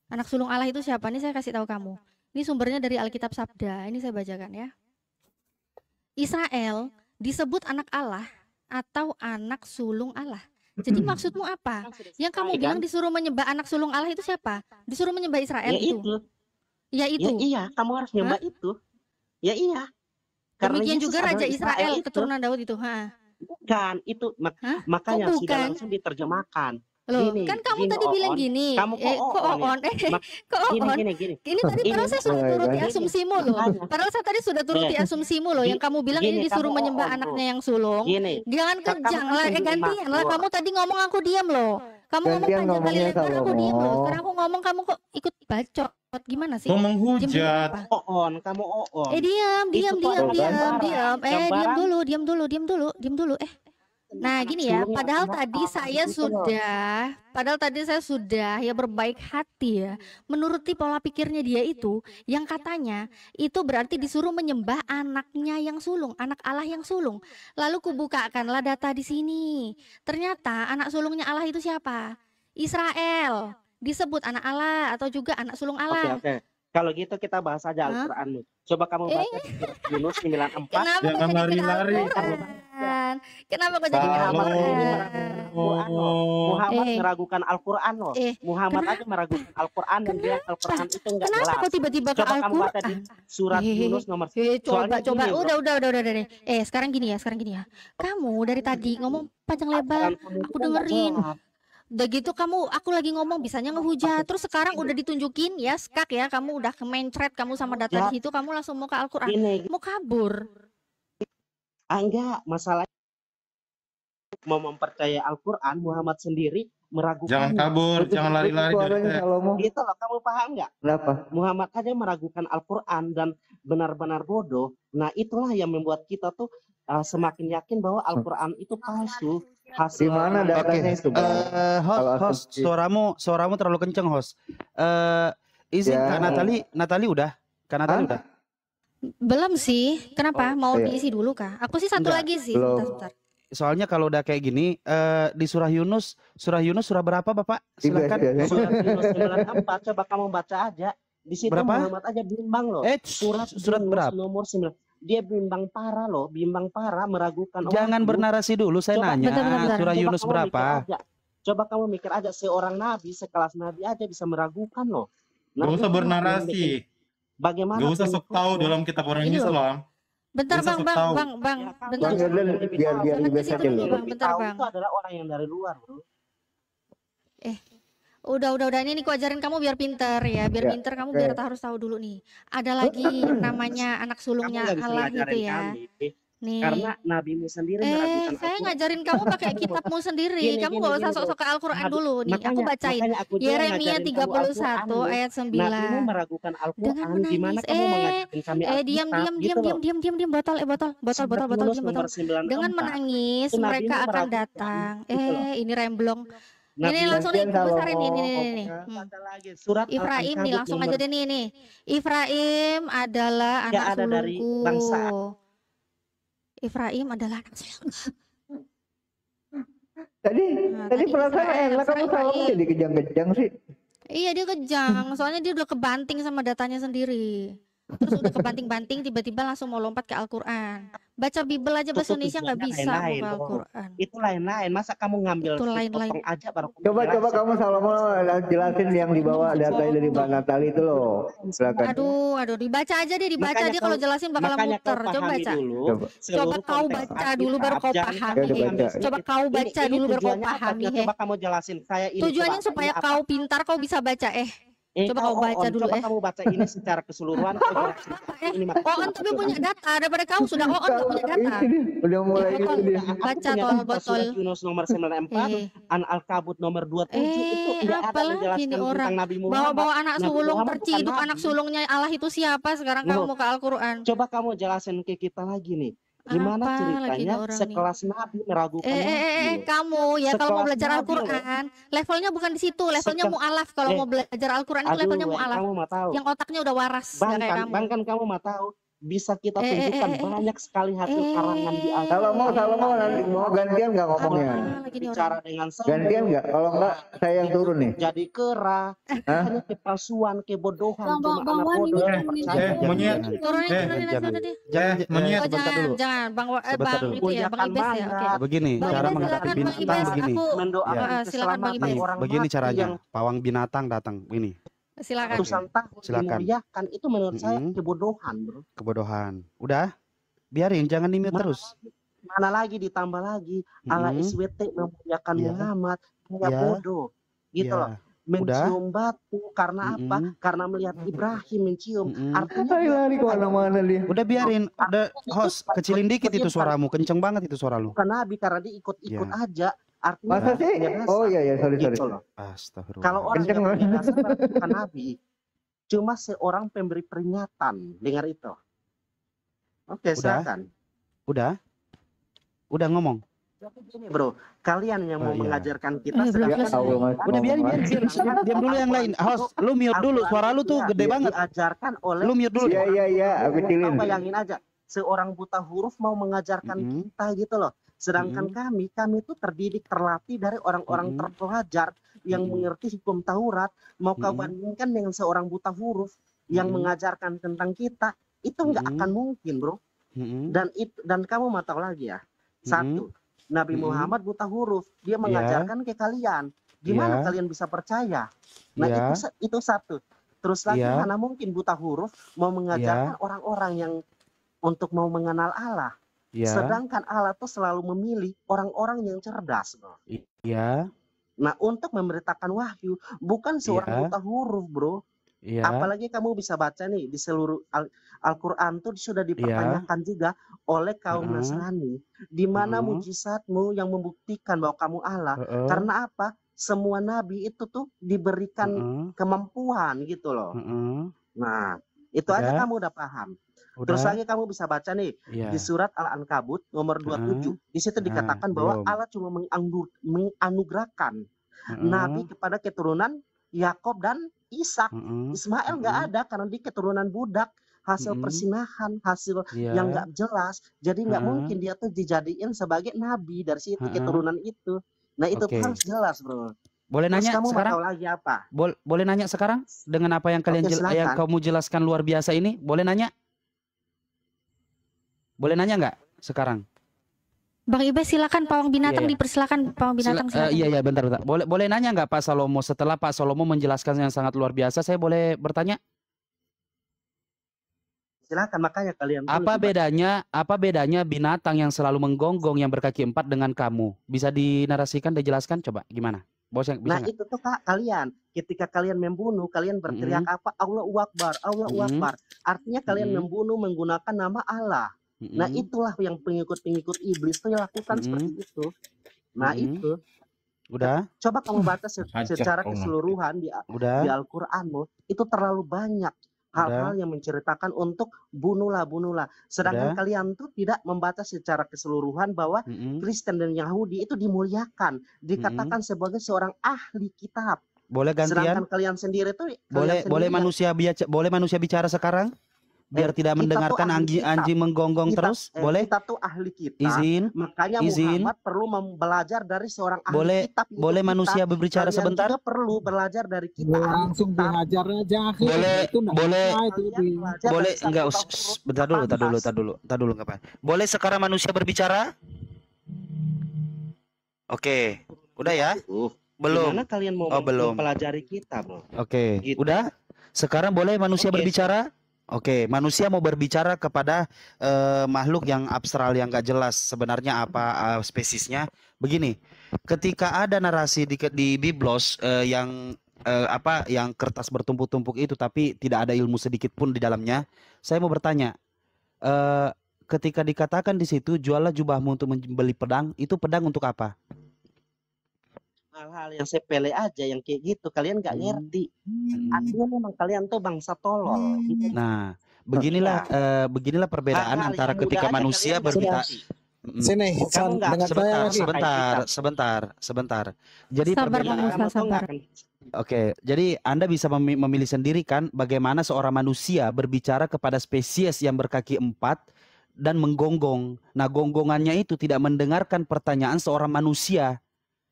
Anak sulung Allah itu siapa? Ini saya kasih tahu kamu. Ini sumbernya dari Alkitab Sabda. Ini saya bacakan ya. Israel disebut anak Allah atau anak sulung Allah. Jadi maksudmu apa? Yang kamu bilang disuruh menyembah anak sulung Allah itu siapa? Disuruh menyembah Israel Ya itu. Ya itu. Ya iya, kamu harus nyembah itu. Ya iya. Karena Demikian Yesus juga adalah Raja Israel itu. keturunan Daud itu. Bukan, itu Hah? Kok makanya sudah bukan? langsung diterjemahkan. Loh, Gini, kan kamu gini tadi bilang Oon. gini, Kamu kok kok Oon ya? Oon, Mak- kok Gini, Oon. gini. Ini tadi Ini padahal saya sudah mulai turuti kan? asumsimu loh. Makanya. Padahal saya tadi sudah turuti Eh, asumsimu loh. Yang kamu bilang ini gini, disuruh kamu menyembah Oon, Bro. anaknya yang sulung. Gini, Jangan kamu kejang kan lah, pengen gantian lah. makmur. Kamu tadi ngomong aku diam loh. Kamu ngomong Gantian panjang kali ngomongnya lebar aku diam loh. Salomo. Sekarang aku ngomong kamu kok ikut bacot. Gimana sih? Kok Diam dulu menghujat? apa? Oon, kamu Oon. Diam, Itu diam, tuh diam, ada diam, gambaran. diam. Diam Gambaran dulu, diam dulu, diam dulu, diam dulu. Nah, anak gini ya, sulungnya padahal anak tadi Allah saya gitu loh. sudah ya berbaik hati ya, menuruti pola pikirnya dia itu, yang katanya itu berarti disuruh menyembah anaknya yang sulung, anak Allah yang sulung. Lalu kubukakanlah data di sini. Ternyata anak sulungnya Allah itu siapa? Israel. Disebut anak Allah atau juga anak sulung Oke, Allah. oke. Kalau gitu kita bahas aja Hah? Al-Qur'an nih. Coba kamu baca di surat Yunus 94. Kenapa kok Jangan jadi ke lari-lari. Al-Quran? Kenapa kok jadi ke Muhammad ini Al-Quran? meragukan Al-Quran loh. Muhammad Eh. meragukan Al-Quran loh. Muhammad aja meragukan Al-Quran dan bilang Al-Quran itu enggak Kenapa jelas. kok tiba-tiba ke Coba kamu baca di Al-Quran? surat Yunus nomor coba, soalnya coba. gini, bro. Udah deh. Sekarang gini ya. Kamu dari tadi ngomong panjang lebar, Ajaran kamu aku itu enggak dengerin. jelas. Udah gitu aku lagi ngomong bisanya ngehujat. Terus sekarang udah ditunjukin ya, skak ya, kamu udah kemencret kamu sama data Ya. di situ, kamu langsung mau ke Al-Quran. Gini, Mau kabur. enggak, masalah mau mempercayai Al-Quran, Muhammad sendiri meragukan. Jangan kabur, jangan lari-lari dari Suaranya saya. Salomo. Gitu loh, kamu paham nggak? Kenapa? Muhammad aja meragukan Al-Quran dan benar-benar bodoh. Nah, itulah yang membuat kita tuh semakin yakin bahwa Al-Quran itu palsu. Di mana datanya itu, Bang? Kalau Host, asumsi. suaramu terlalu kenceng, host. Izin Ya. Kak Natali udah? Kak Natali Hah? udah? Belum sih. Kenapa? Mau iya. diisi dulu kah? Aku sih satu Enggak, lagi sih. belum. Sebentar. Soalnya kalau udah kayak gini, di surah Yunus surah berapa Bapak? Tiga, Silakan. tiga. Surat Yunus 94, coba kamu baca aja. Di situ Berapa? Muhammad aja bimbang loh. Surat Yunus berapa? nomor 9. Dia bimbang parah loh, bimbang parah meragukan Jangan orang. bernarasi dulu, saya Coba- nanya Bentar. surah Coba Yunus kamu mikir berapa? aja. Coba kamu mikir aja, seorang nabi, sekelas nabi aja bisa meragukan loh. Gak Nabi usah Muhammad bernarasi. bikin- Bagaimana? Gak usah sok pengikutnya? tahu dalam kitab orang Ini loh. Islam. Bentar Gak usah bang, sok tahu. bang, Ya, kamu bentar. Bang jangan Erlen, lebih biar tahu. biar Jangan dibaca ke situ dulu. dulu, Bang. Lebih Bentar, tahu Bang. itu adalah orang yang dari luar, bro. Udah. Ini ku ajarin kamu biar pinter ya, biar Ya, pinter kamu oke. biar harus tahu dulu nih. Ada lagi namanya anak Kamu sulungnya nggak bisa Allah itu ngajarin ya. kami, Nih. karena nabimu sendiri meragukan Saya Al-Quran. ngajarin kamu pakai kitabmu sendiri. Gini, Kamu gini, gak usah gini, sok-sok ke Al-Quran Nabi- dulu nih. Aku makanya bacain. aku juga Yeremia ngajarin kamu Al-Quran 31 loh. ayat Nabimu 9. meragukan Dengan Al-Quran, gimana menangis. kamu mengajarkan kami Diam, Alkitab, gitu loh. diam, botol, Surat botol, Yunus diam, nomor botol. 94. Dengan menangis Itu Nabi mereka akan meragukan, datang. gitu loh. Ini remblong. Nabi Ini langsung nih, Gantian besarin Salomo. nih. Baca lagi surat Ifraim nih, Al-Ankabut langsung nomor aja deh nih. Ifraim adalah Dia anak ada dari sulungku. bangsa. Ifraim adalah anak sulungku. Tadi Nah, tadi tadi perasaan Israel, enak kamu Salomo Israel. jadi kejang-kejang sih. Iya dia kejang, soalnya dia udah kebanting sama datanya sendiri. Terus udah kebanting-banting tiba-tiba langsung mau lompat ke Al-Quran. Baca Bible aja bahasa Itu Indonesia nggak tujuannya bisa mau lain-lain, ke bro. Al-Quran. Itu lain-lain. Masa kamu ngambil Itu lain-lain. sepotong aja baru kamu Coba jelasin? kamu Salomo jelasin yang dibawa data dari Mbak Natali itu loh. Silakan. Aduh, dibaca aja deh, dibaca Makanya dia kalau kau- jelasin bakal Makanya muter. kau Coba pahami baca. dulu Coba. Coba seluruh kau konteks baca Alkitab. dulu baru kau Jangan pahami. kamu Udah ambil baca. sedikit. Coba kau baca Ini dulu baru kau tujuannya apa? pahami. Coba kamu jelasin. Saya ini Tujuannya coba, supaya ini apa? kau pintar, kau bisa baca. Coba kau baca dulu, Coba kamu baca ini secara keseluruhan. Kau jelasin. Ini maksudnya Oon tapi punya data daripada kau sudah Oon nggak punya data. Ini dia, udah mulai Botol. itu dia. Aku Baca punya tolong data botol. surat Yunus nomor 94, Eh, An-Al-Kabut nomor 27 itu tidak ada apalagi menjelaskan nih orang tentang Nabi Muhammad. bawa-bawa anak Nabi sulung Muhammad terciduk, bukan anak nabi. sulungnya Allah itu siapa? Sekarang Loh. kamu mau ke Al-Quran. Coba kamu jelasin ke kita lagi nih. Gimana Apa lagi nih ceritanya orang nih? sekelas Nabi meragukan Nabi? Kamu ya kalau mau Sekelas belajar Nabi Al-Quran, levelnya bukan di situ, levelnya Sekelas- mu'alaf. Kalau mau belajar Al-Quran itu levelnya mu'alaf. kamu mau tahu. Yang otaknya udah waras, nggak kayak kamu. Bahkan kamu mau tahu. Bisa kita Eh, tunjukkan eh, eh, banyak sekali hasil karangan di Salomo nanti mau gantian nggak ngomongnya? Apa lagi nih bicara orang? dengan Gantian nggak? Kalau nggak saya yang turun nih. jadi kera, Hah? hanya kepalsuan, kebodohan, Bang, cuma Bang, anak Wan, bodoh ini yang jangan percaya. ini. Monyet. Turunin Eh, aja jangan. udah deh. Jangan, Monyet. Oh sebentar dulu. jangan, Bang Sebentar Bang dulu. itu ya, Bang Ibes ya. Oke. Mangga, Begini, Bang cara Ibes, menghadapi silakan Bang binatang Ibes. begini. Aku mendoakan Ya. silakan Bang keselamatan Ibes. Nih, orang begini mati caranya. yang Pawang binatang datang. Ini Silakan. ratusan tahun Silakan. dimuliakan, itu menurut saya Mm-mm. kebodohan, bro. kebodohan. Udah, biarin, jangan dimute terus. Mana lagi ditambah lagi ala Mm-mm. SWT memuliakan Iya. Muhammad, kayak Iya. bodoh gitu loh. Iya. Udah. Mencium batu karena apa? Mm-mm. Karena melihat Ibrahim mencium. Mm-mm. Artinya Hai dia lari bukan kemana-mana dia. Udah biarin, udah host kecilin dikit itu suaramu, kenceng banget itu suara lu. bukan nabi karena dia ikut-ikut Ya. aja. Artinya Masa dia sih? punya dasar, Oh iya sorry. gitu loh. Astagfirullah. Kalau orang Kenceng yang punya banget. dasar berarti bukan nabi. Cuma seorang pemberi peringatan. Dengar itu. Oke, Udah. silakan. Udah ngomong. Jadi gini bro, kalian yang mau Iya. mengajarkan kita Belum sedang Ya selesai. Allah Mas. Udah biarin, Mas. diam dulu yang lain. Host, lu mute dulu, suara lu tuh gede banget. Diajarkan oleh Lu mute dulu. Iya, aku kecilin. Kau bayangin aja, seorang buta huruf mau mengajarkan Mm-mm. kita gitu loh. Sedangkan Mm-mm. kami itu terdidik, terlatih dari orang-orang Mm-mm. terpelajar yang Mm-mm. mengerti hukum Taurat. Mau kau Mm-mm. bandingkan dengan seorang buta huruf yang Mm-mm. mengajarkan tentang kita, itu nggak Mm-mm. akan mungkin bro. Mm-mm. Dan kamu mau tahu lagi ya, satu, Nabi Mm-mm. Muhammad buta huruf, dia mengajarkan ke kalian. Gimana Ya. kalian bisa percaya? Nah Ya. itu satu. Terus lagi Ya. mana mungkin buta huruf mau mengajarkan orang-orang yang untuk mau mengenal Allah. Ya. Sedangkan Allah tuh selalu memilih orang-orang yang cerdas, bro. Ya. Nah, untuk memberitakan wahyu bukan seorang Ya. buta huruf, bro. Ya. Apalagi kamu bisa baca nih di seluruh Al-Quran tuh sudah dipertanyakan juga oleh kaum Heeh. Nasrani. Di mana Heeh. mujizatmu yang membuktikan bahwa kamu Allah? Heeh. Karena apa? Semua nabi itu tuh diberikan Heeh. kemampuan gitu loh. Heeh. Nah, itu aja Udah. kamu udah paham. Udah. Terus lagi kamu bisa baca nih Ya. di surat Al-Ankabut nomor 27. Di situ dikatakan bahwa belum. Allah cuma menganugerahkan Heeh. nabi kepada keturunan Yakob dan Ishak. Heeh. Ismail nggak Heeh. ada karena dia keturunan budak, hasil Mm-mm. persinahan, hasil Ya. yang nggak jelas. Jadi nggak Heeh. mungkin dia tuh dijadiin sebagai nabi dari situ Heeh. keturunan itu. Nah itu tuh Oke. harus jelas bro. Boleh Terus nanya kamu mau sekarang? tahu lagi apa? Boleh nanya sekarang dengan apa yang kalian Oke, yang silakan. kamu jelaskan luar biasa ini? Boleh nanya? Boleh nanya nggak sekarang? Bang Ibe silakan, pawang binatang Iya, iya. dipersilakan, pawang binatang silakan. Iya bentar. Boleh nanya nggak Pak Salomo setelah Pak Salomo menjelaskan yang sangat luar biasa? Saya boleh bertanya? Silakan, makanya kalian tuh Apa lebih baik- bedanya binatang yang selalu menggonggong yang berkaki 4 dengan kamu? Bisa dinarasikan, dijelaskan coba gimana? Bos yang bisa Nah nggak? itu tuh kak, kalian ketika kalian membunuh, kalian berteriak apa? Allahu Akbar, Allahu Mm-mm. Akbar. Artinya kalian Mm-mm. membunuh menggunakan nama Allah. Nah Mm-mm. itulah yang pengikut-pengikut iblis tuh lakukan Mm-mm. seperti itu. Nah Mm-mm. itu, Udah, coba kamu baca Hajar secara kau nanti. keseluruhan di udah, Al-Quranmu, itu terlalu banyak hal-hal yang menceritakan untuk bunuhlah. Sedangkan Udah. kalian tuh tidak membaca secara keseluruhan bahwa Mm-mm. Kristen dan Yahudi itu dimuliakan, dikatakan sebagai seorang ahli kitab. Boleh gantian? Sedangkan kalian sendiri tuh Boleh manusia bicara sekarang? Biar tidak kita tuh mendengarkan ahli kitab. anjing menggonggong terus? Boleh? Kita tuh ahli kitab. Izin? Makanya Izin? Muhammad perlu belajar dari seorang ahli Boleh kitab. yaitu boleh kita. manusia berbicara Kalian sebentar? juga perlu belajar dari kita. ahli Langsung kitab. dihajar aja akhir. Boleh, Itu nggak boleh, bisa itu Kalian di belajar boleh dari satu enggak? huruf Bentar dulu, tanpa bahas. tar dulu, nggak apa. Boleh sekarang manusia berbicara? Oke, udah ya? Belum. Gimana kalian mau Oh, belum. mempelajari kita, bro? Oke, Gitu. udah. Sekarang boleh manusia Oke. berbicara? Oke, manusia mau berbicara kepada makhluk yang abstrak yang nggak jelas sebenarnya apa spesiesnya. Begini, ketika ada narasi di Biblos yang yang kertas bertumpuk-tumpuk itu tapi tidak ada ilmu sedikit pun di dalamnya, saya mau bertanya, ketika dikatakan di situ juallah jubahmu untuk membeli pedang, itu pedang untuk apa? Hal-hal yang sepele aja yang kayak gitu kalian nggak ngerti. Artinya memang kalian tuh bangsa tolol. Gitu. Nah, beginilah perbedaan Hal-hal antara yang ketika mudah aja manusia kalian nggak berbicara. ngerti. sini Kamu San, nggak dengar saya lagi. Sebentar. Jadi Sabar, perbedaan. Bang Musa, Kamu tuh sabar. nggak akan Oke, jadi Anda bisa memilih sendiri kan bagaimana seorang manusia berbicara kepada spesies yang berkaki 4 dan menggonggong. Nah, gonggongannya itu tidak mendengarkan pertanyaan seorang manusia.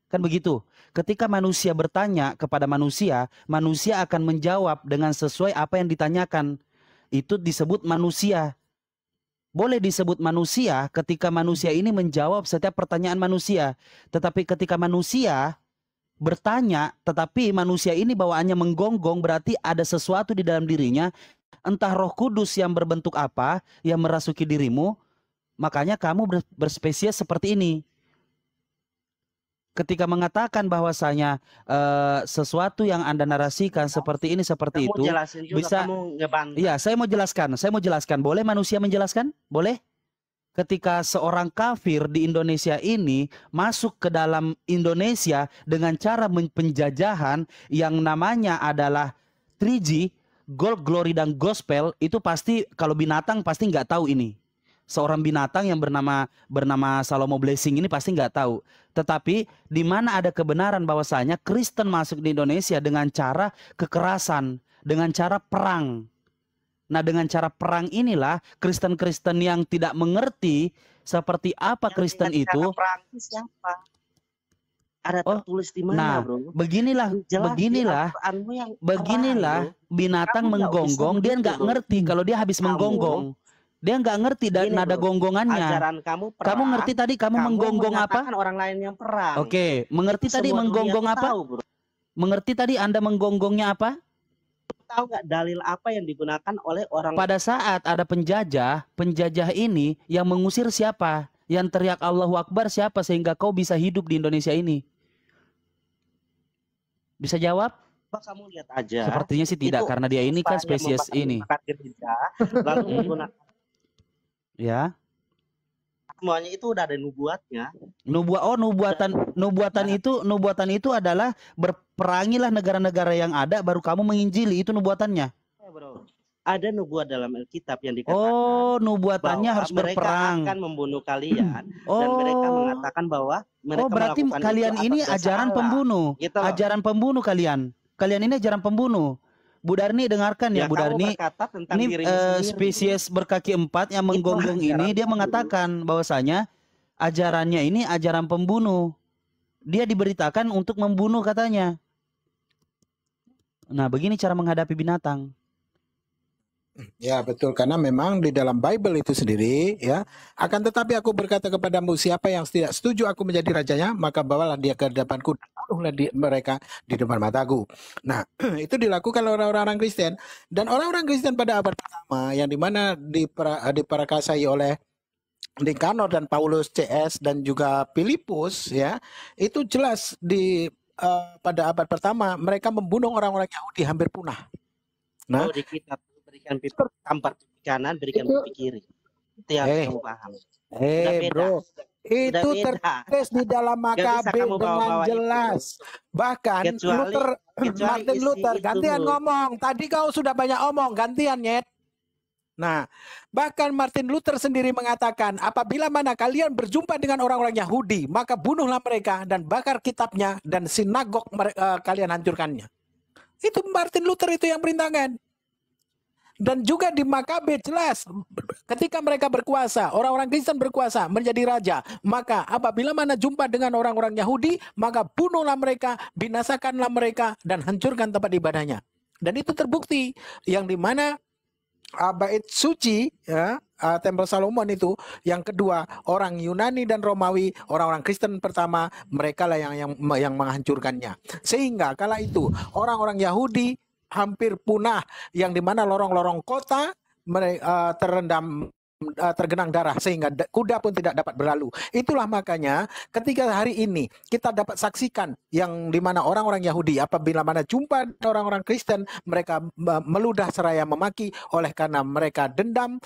Kan begitu. Ketika manusia bertanya kepada manusia, manusia akan menjawab dengan sesuai apa yang ditanyakan. Itu disebut manusia. Boleh disebut manusia ketika manusia ini menjawab setiap pertanyaan manusia. Tetapi ketika manusia bertanya, tetapi manusia ini bawaannya menggonggong, berarti ada sesuatu di dalam dirinya. Entah Roh Kudus yang berbentuk apa, yang merasuki dirimu, Makanya kamu berspesies seperti ini. Ketika mengatakan bahwasanya sesuatu yang Anda narasikan seperti ini, seperti Kamu itu, jelasin juga, bisa. kamu ngebantah. Iya, saya mau jelaskan. Boleh manusia menjelaskan? Boleh? Ketika seorang kafir di Indonesia ini masuk ke dalam Indonesia dengan cara penjajahan yang namanya adalah 3G, Gold, Glory, dan Gospel, itu pasti kalau binatang pasti nggak tahu ini. Seorang binatang yang bernama Salomo Blessing ini pasti nggak tahu. Tetapi di mana ada kebenaran bahwasanya Kristen masuk di Indonesia dengan cara kekerasan, dengan cara perang. Nah, dengan cara perang inilah Kristen-Kristen yang tidak mengerti seperti apa Kristen itu. Perang itu siapa? Ada tertulis di mana, nah, bro? beginilah binatang menggonggong, dia nggak ngerti kalau dia habis menggonggong. Dia nggak ngerti nada gonggongannya. Ajaran kamu perang. Kamu ngerti tadi kamu menggonggong apa? Orang lain yang perang. Oke, mengerti Itu tadi semua menggonggong dunia apa? tahu, bro. Mengerti tadi Anda menggonggongnya apa? Tahu nggak dalil apa yang digunakan oleh orang? Pada saat ada penjajah ini yang mengusir siapa? Yang teriak Allahu Akbar siapa sehingga kau bisa hidup di Indonesia ini? Bisa jawab? Kamu lihat aja. Sepertinya sih tidak, karena dia ini kan spesies ini. Lalu menggunakan ya. Semuanya itu udah ada nubuatnya. Nubuatan itu adalah berperangilah negara-negara yang ada baru kamu menginjili, itu nubuatannya. Ya, bro. Ada nubuat dalam Alkitab yang dikatakan. Oh, nubuatannya harus berperang. Mereka akan membunuh kalian dan mereka mengatakan bahwa mereka berarti kalian ini ajaran pembunuh. Gitu, ajaran pembunuh kalian. Kalian ini ajaran pembunuh. Bu Darni dengarkan ya, Bu Darni. Ini spesies berkaki 4 yang menggonggong ini, dia mengatakan bahwasanya ajarannya ini ajaran pembunuh. Dia diberitakan untuk membunuh katanya. Nah, begini cara menghadapi binatang. Ya betul, karena memang di dalam Bible itu sendiri ya, akan tetapi aku berkata kepadamu, siapa yang tidak setuju aku menjadi rajanya, maka bawalah dia ke depanku, taruhlah mereka di depan mataku. Nah, itu dilakukan oleh orang-orang Kristen, dan orang-orang Kristen pada abad pertama yang dimana diperakasai oleh Nikanor dan Paulus CS dan juga Filipus ya, itu jelas pada abad pertama mereka membunuh orang-orang Yahudi hampir punah. Nah, di kitab berikan tampar pipi kanan, berikan pipi kiri. Itu yang kamu paham. Bro, itu tertulis di dalam Makabe dengan jelas. Bahkan Martin Luther gantian ngomong. Tadi kau sudah banyak omong, gantian nyet. Nah, bahkan Martin Luther sendiri mengatakan, apabila mana kalian berjumpa dengan orang-orang Yahudi, maka bunuhlah mereka dan bakar kitabnya dan sinagog kalian hancurkannya. Itu Martin Luther itu yang perintahkan. Dan juga di Makabe jelas, ketika mereka berkuasa, orang-orang Kristen berkuasa menjadi raja, maka apabila mana jumpa dengan orang-orang Yahudi, maka bunuhlah mereka, binasakanlah mereka, dan hancurkan tempat ibadahnya. Dan itu terbukti, yang dimana bait suci, ya, Tempel Salomon itu, yang kedua orang Yunani dan Romawi, orang-orang Kristen pertama, mereka lah yang menghancurkannya. Sehingga kala itu orang-orang Yahudi hampir punah, yang dimana lorong-lorong kota tergenang darah sehingga kuda pun tidak dapat berlalu. Itulah makanya ketika hari ini kita dapat saksikan yang dimana orang-orang Yahudi apabila mana jumpa orang-orang Kristen, mereka meludah seraya memaki oleh karena mereka dendam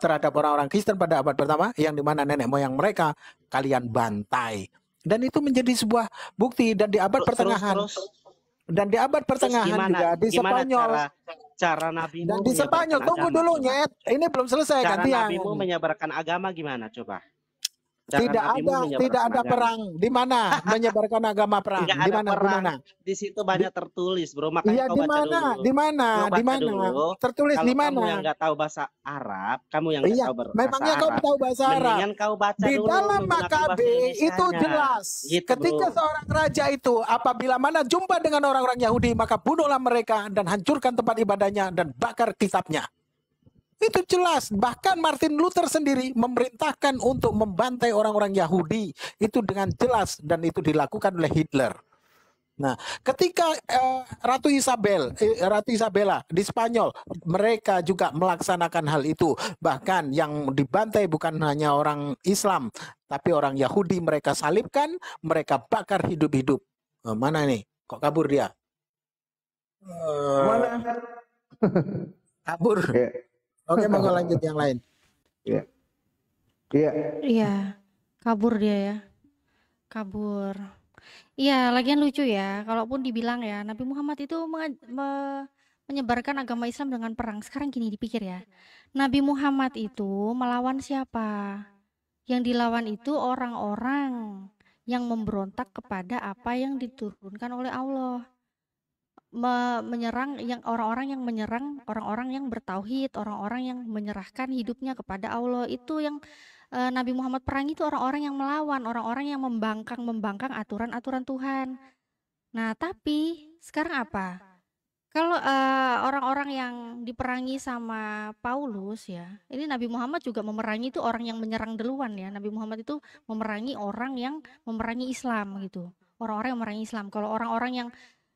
terhadap orang-orang Kristen pada abad pertama, yang dimana nenek moyang mereka kalian bantai. Dan itu menjadi sebuah bukti. Dan di abad pertengahan dan di abad pertengahan juga di Spanyol cara Nabi dan di Spanyol, tunggu dulu nyet, ini belum selesai cara gantian. Nabimu menyebarkan agama gimana coba? Tidak ada perang. Di mana menyebarkan agama perang? Di mana? Di situ banyak tertulis, bro. Makanya kau baca dulu. Di mana? Tertulis di mana? Kamu yang nggak tahu bahasa Arab, kamu yang nggak tahu bahasa memangnya Arab. Kau tahu bahasa Arab? Kau baca di dulu, dalam Makabe itu jelas. Gitu, ketika seorang raja itu apabila mana jumpa dengan orang-orang Yahudi, maka bunuhlah mereka dan hancurkan tempat ibadahnya dan bakar kitabnya. Itu jelas. Bahkan Martin Luther sendiri memerintahkan untuk membantai orang-orang Yahudi. Itu dengan jelas. Dan itu dilakukan oleh Hitler. Nah, ketika Ratu Isabella di Spanyol, mereka juga melaksanakan hal itu. Bahkan yang dibantai bukan hanya orang Islam, tapi orang Yahudi, mereka salibkan, mereka bakar hidup-hidup. Mana nih? Kok kabur dia? Mana? Kabur. Ya. Oke, monggo lanjut yang lain. Iya. Iya. Iya, kabur dia ya. Kabur. Iya, lagian lucu ya. Kalaupun dibilang ya, Nabi Muhammad itu menyebarkan agama Islam dengan perang. Sekarang gini dipikir ya. Nabi Muhammad itu melawan siapa? Yang dilawan itu orang-orang yang memberontak kepada apa yang diturunkan oleh Allah. Menyerang yang orang-orang yang menyerang orang-orang yang bertauhid, orang-orang yang menyerahkan hidupnya kepada Allah. Itu yang Nabi Muhammad perangi, itu orang-orang yang melawan, orang-orang yang membangkang aturan-aturan Tuhan. Nah, tapi sekarang apa? Kalau orang-orang yang diperangi sama Paulus ya, ini Nabi Muhammad juga memerangi itu orang yang menyerang duluan ya. Nabi Muhammad itu memerangi orang yang memerangi Islam gitu. Orang-orang yang memerangi Islam. Kalau orang-orang yang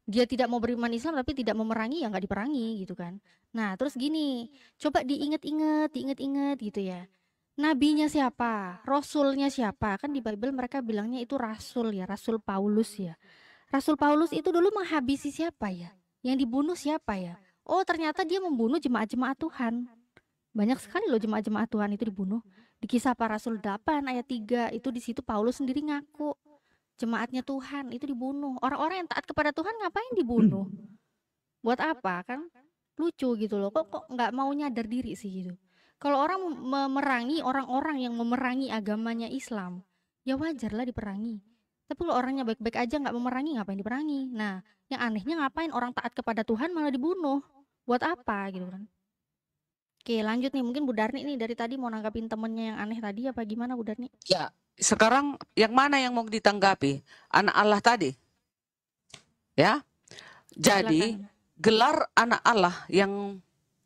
dia tidak mau beriman Islam tapi tidak memerangi, ya nggak diperangi gitu kan. Nah, terus gini, coba diinget-inget gitu ya. Nabinya siapa? Rasulnya siapa? Kan di Bible mereka bilangnya itu rasul ya, Rasul Paulus ya. Rasul Paulus itu dulu menghabisi siapa ya? Yang dibunuh siapa ya? Oh, ternyata dia membunuh jemaat-jemaat Tuhan. Banyak sekali loh jemaat-jemaat Tuhan itu dibunuh. Di Kisah Para Rasul 8 ayat 3 itu di situ Paulus sendiri ngaku jemaatnya Tuhan itu dibunuh. Orang-orang yang taat kepada Tuhan ngapain dibunuh? Buat apa kan? Lucu gitu loh. Kok nggak mau nyadar diri sih gitu. Kalau orang memerangi orang-orang yang memerangi agamanya Islam, ya wajarlah diperangi. Tapi kalau orangnya baik-baik aja nggak memerangi, ngapain diperangi? Nah, yang anehnya ngapain orang taat kepada Tuhan malah dibunuh? Buat apa gitu kan? Oke, lanjut nih. Mungkin Bu Darni nih dari tadi mau nanggapin temennya yang aneh tadi apa gimana Bu Darni? Ya, sekarang yang mana yang mau ditanggapi? Anak Allah tadi. Ya. Jadi, Silakan. gelar anak Allah yang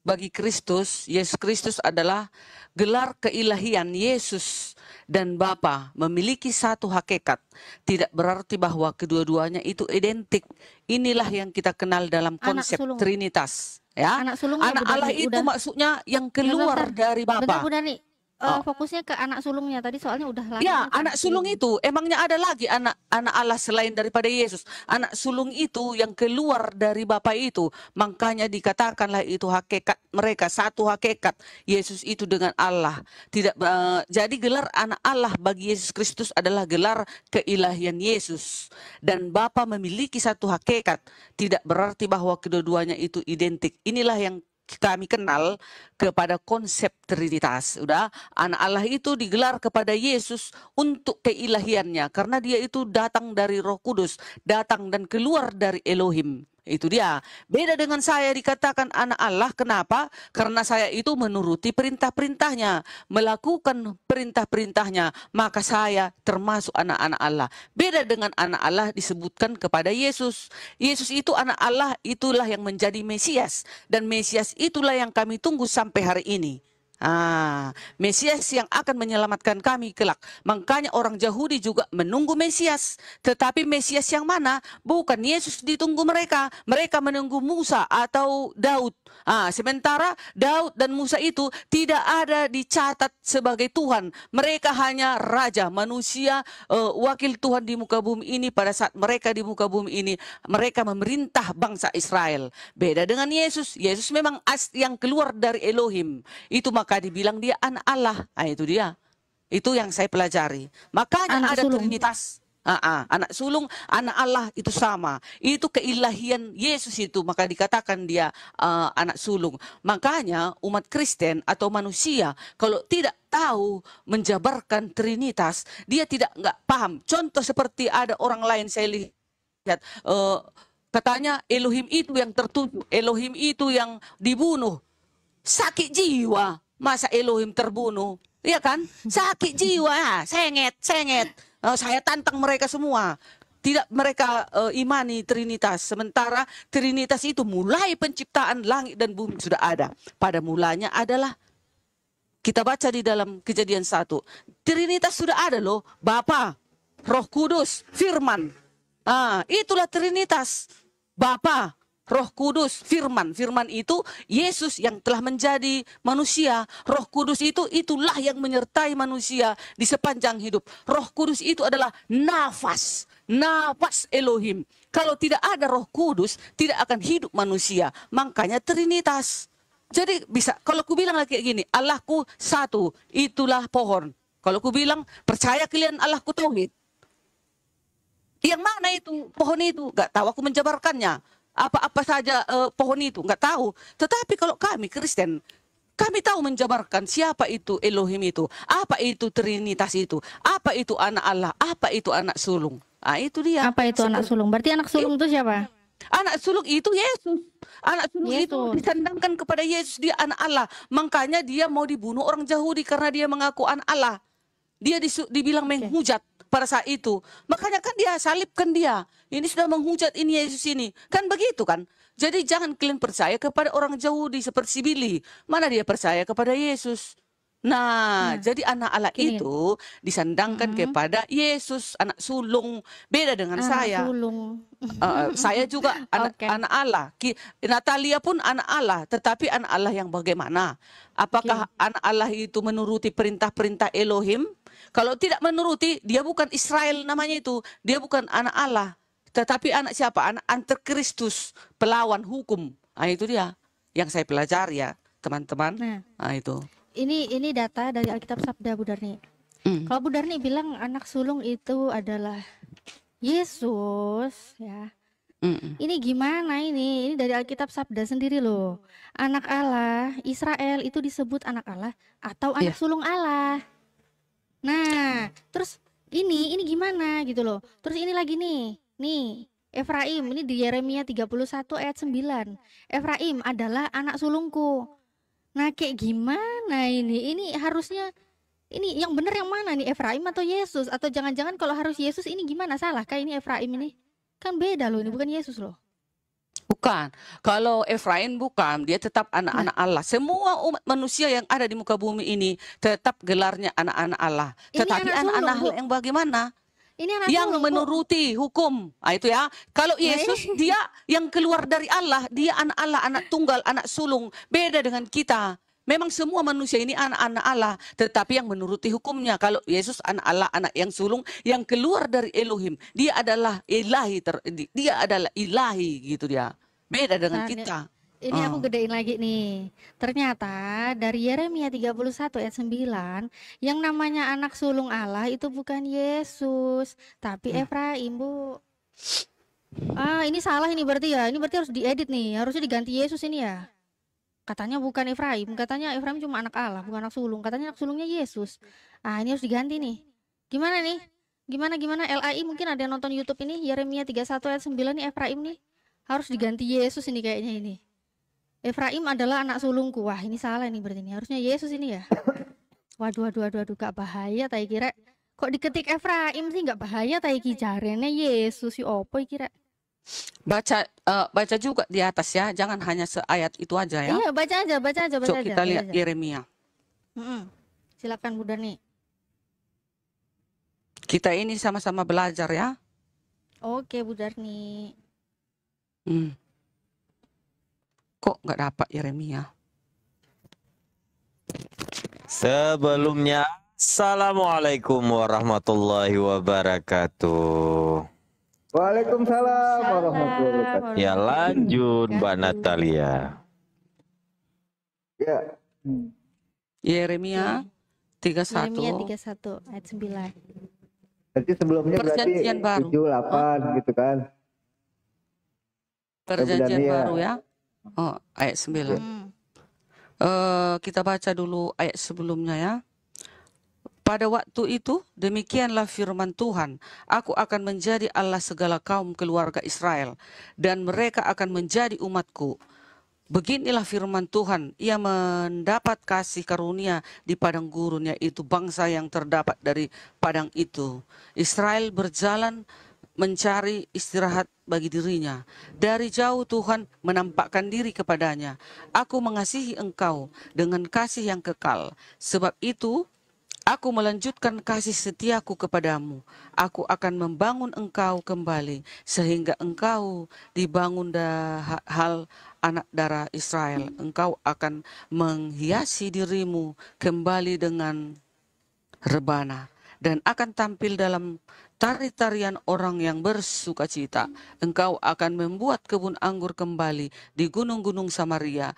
bagi Kristus, Yesus Kristus adalah gelar keilahian. Yesus dan Bapa memiliki satu hakikat. Tidak berarti bahwa kedua-duanya itu identik. Inilah yang kita kenal dalam Anak konsep sulung. Trinitas. Ya, Anak sulungnya anak Bu Allah Darni itu udah. maksudnya yang keluar Bentar, dari bentar Bapa. Bu Darni. Oh. Fokusnya ke anak sulungnya tadi soalnya udah lama Ya, kan anak sulung itu emangnya ada lagi anak Allah selain daripada Yesus. Anak sulung itu yang keluar dari Bapa itu, makanya dikatakanlah itu hakikat mereka, satu hakikat. Yesus itu dengan Allah. Tidak jadi gelar anak Allah bagi Yesus Kristus adalah gelar keilahian Yesus, dan Bapa memiliki satu hakikat. Tidak berarti bahwa kedua-duanya itu identik. Inilah yang kami kenal kepada konsep Trinitas. Udah, anak Allah itu digelar kepada Yesus untuk keilahiannya karena dia itu datang dari Roh Kudus, datang dan keluar dari Elohim. Itu dia. Beda dengan saya dikatakan anak Allah. Kenapa? Karena saya itu menuruti perintah-perintahnya, melakukan perintah-perintahnya, maka saya termasuk anak-anak Allah. Beda dengan anak Allah disebutkan kepada Yesus. Yesus itu anak Allah, itulah yang menjadi Mesias, dan Mesias itulah yang kami tunggu sampai hari ini. Mesias yang akan menyelamatkan kami kelak. Makanya orang Yahudi juga menunggu Mesias. Tetapi Mesias yang mana? Bukan Yesus ditunggu mereka. Mereka menunggu Musa atau Daud. Sementara Daud dan Musa itu tidak ada dicatat sebagai Tuhan. Mereka hanya raja, manusia, wakil Tuhan di muka bumi ini. Pada saat mereka di muka bumi ini, mereka memerintah bangsa Israel. Beda dengan Yesus. Yesus memang yang keluar dari Elohim. Itu maka dibilang dia anak Allah. Itu dia. Itu yang saya pelajari. Makanya Anak ada sulung. Trinitas. Anak sulung, anak Allah itu sama. Itu keilahian Yesus itu. Maka dikatakan dia anak sulung. Makanya umat Kristen atau manusia kalau tidak tahu menjabarkan Trinitas, dia nggak paham. Contoh seperti ada orang lain saya lihat. Katanya Elohim itu yang tertuju. Elohim itu yang dibunuh. Sakit jiwa. Masa Elohim terbunuh? Iya kan? Sakit jiwa. Sengit. Saya tantang mereka semua. Tidak mereka imani Trinitas. Sementara Trinitas itu mulai penciptaan langit dan bumi sudah ada. Pada mulanya adalah, kita baca di dalam Kejadian 1. Trinitas sudah ada loh. Bapa, Roh Kudus, Firman. Itulah Trinitas. Bapa, Roh Kudus, Firman. Firman itu Yesus yang telah menjadi manusia. Roh Kudus itulah yang menyertai manusia di sepanjang hidup. Roh Kudus itu adalah nafas Elohim. Kalau tidak ada Roh Kudus, tidak akan hidup manusia. Makanya Trinitas. Jadi bisa, kalau ku bilang kayak gini, Allahku satu, itulah pohon. Kalau ku bilang, percaya kalian Allahku tauhid. Yang mana itu pohon itu? Gak tahu, aku menjabarkannya. Apa saja pohon itu, nggak tahu. Tetapi kalau kami Kristen, kami tahu menjabarkan siapa itu Elohim itu, apa itu Trinitas itu, apa itu anak Allah, apa itu anak sulung. Itu dia. Apa itu anak sulung? Berarti anak sulung itu siapa? Anak sulung itu Yesus. Anak sulung itu disandangkan kepada Yesus, dia anak Allah. Makanya dia mau dibunuh orang Yahudi karena dia mengaku anak Allah. Dia dibilang menghujat pada saat itu. Makanya kan dia salibkan dia. Ini sudah menghujat ini Yesus ini. Kan begitu kan? Jadi jangan kalian percaya kepada orang Yahudi seperti Billy. Mana dia percaya kepada Yesus? Nah, jadi anak Allah itu disandangkan kepada Yesus, anak sulung. Beda dengan saya. Sulung. Saya juga anak Allah. Natalia pun anak Allah. Tetapi anak Allah yang bagaimana? Apakah anak Allah itu menuruti perintah-perintah Elohim? Kalau tidak menuruti, dia bukan Israel namanya itu. Dia bukan anak Allah. Tetapi anak siapa? Anak antikristus, pelawan hukum. Itu dia yang saya pelajari ya, teman-teman. Itu. Ini data dari Alkitab Sabda Bu Darni. Kalau Bu Darni bilang anak sulung itu adalah Yesus, ya. Ini gimana ini? Ini dari Alkitab Sabda sendiri loh. Anak Allah, Israel itu disebut anak Allah atau anak sulung Allah. Nah, terus ini gimana gitu loh. Terus ini lagi nih Efraim, ini di Yeremia 31 ayat 9. Efraim adalah anak sulungku. Nah, kayak gimana ini? Ini harusnya, ini yang benar yang mana nih, Efraim atau Yesus? Atau jangan-jangan kalau harus Yesus ini gimana, salah kayak ini Efraim ini? Kan beda loh, ini bukan Yesus loh. Bukan. Kalau Efraim bukan, dia tetap anak-anak Allah. Semua umat manusia yang ada di muka bumi ini tetap gelarnya anak-anak Allah. Tetapi anak-anak Allah yang bagaimana? Ini anak yang sulung, menuruti hukum. Itu ya. Kalau Yesus dia yang keluar dari Allah, dia anak Allah, anak tunggal, anak sulung. Beda dengan kita. Memang semua manusia ini anak-anak Allah, tetapi yang menuruti hukumnya. Kalau Yesus anak Allah, anak yang sulung, yang keluar dari Elohim, dia adalah ilahi, dia adalah ilahi gitu dia. Beda dengan kita. Ini aku gedein lagi nih. Ternyata dari Yeremia 31 ayat 9, yang namanya anak sulung Allah itu bukan Yesus, tapi Efraim, Bu. Ini salah ini berarti ya. Ini berarti harus diedit nih. Harusnya diganti Yesus ini ya. Katanya bukan Efraim, katanya Efraim cuma anak Allah, bukan anak sulung. Katanya anak sulungnya Yesus. Ini harus diganti nih. Gimana nih? Gimana LAI mungkin ada yang nonton YouTube ini, Yeremia 31 ayat 9 nih, Efraim nih. Harus diganti Yesus ini kayaknya ini. Efraim adalah anak sulungku. Wah, ini salah nih berarti ini. Harusnya Yesus ini ya. Waduh, gak bahaya tai kira. Kok diketik Efraim sih gak bahaya tai ki, jarene Yesus si opo kira. Baca juga di atas ya, jangan hanya seayat itu aja ya. Iya, baca aja. Coba kita lihat Yeremia. Silakan Bu Darni. Kita ini sama-sama belajar ya. Oke Bu Darni. Kok nggak dapat Yeremia? Sebelumnya, Assalamualaikum warahmatullahi wabarakatuh. Waalaikumsalam warahmatullahi wabarakatuh. Ya, lanjut Mbak Natalia. Ya. Yeremia 31. Yeremia 31 ayat 9. Berarti sebelumnya Perjanjian baru. 7, 8 gitu kan. Perjanjian baru ya. Ayat 9. Kita baca dulu ayat sebelumnya ya. Pada waktu itu, demikianlah firman Tuhan, aku akan menjadi Allah segala kaum keluarga Israel, dan mereka akan menjadi umatku. Beginilah firman Tuhan, ia mendapat kasih karunia di padang gurun, yaitu bangsa yang terdapat dari padang itu. Israel berjalan mencari istirahat bagi dirinya. Dari jauh Tuhan menampakkan diri kepadanya. Aku mengasihi engkau dengan kasih yang kekal. Sebab itu Aku melanjutkan kasih setiaku kepadamu. Aku akan membangun engkau kembali sehingga engkau dibangun hal anak darah Israel. Engkau akan menghiasi dirimu kembali dengan rebana dan akan tampil dalam tari-tarian orang yang bersukacita. Engkau akan membuat kebun anggur kembali di gunung-gunung Samaria.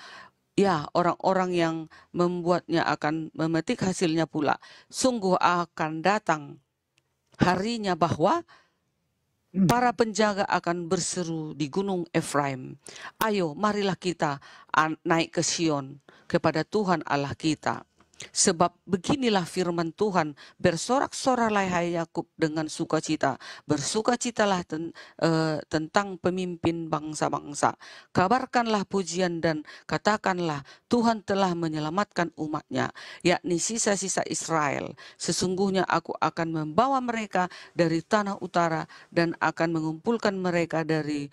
Ya, orang-orang yang membuatnya akan memetik hasilnya pula. Sungguh akan datang harinya bahwa para penjaga akan berseru di gunung Efraim. Ayo, marilah kita naik ke Sion kepada Tuhan Allah kita. Sebab beginilah firman Tuhan, bersorak-soraklah hai Yakub dengan sukacita, bersukacitalah tentang pemimpin bangsa-bangsa. Kabarkanlah pujian dan katakanlah Tuhan telah menyelamatkan umatnya, yakni sisa-sisa Israel. Sesungguhnya aku akan membawa mereka dari tanah utara dan akan mengumpulkan mereka dari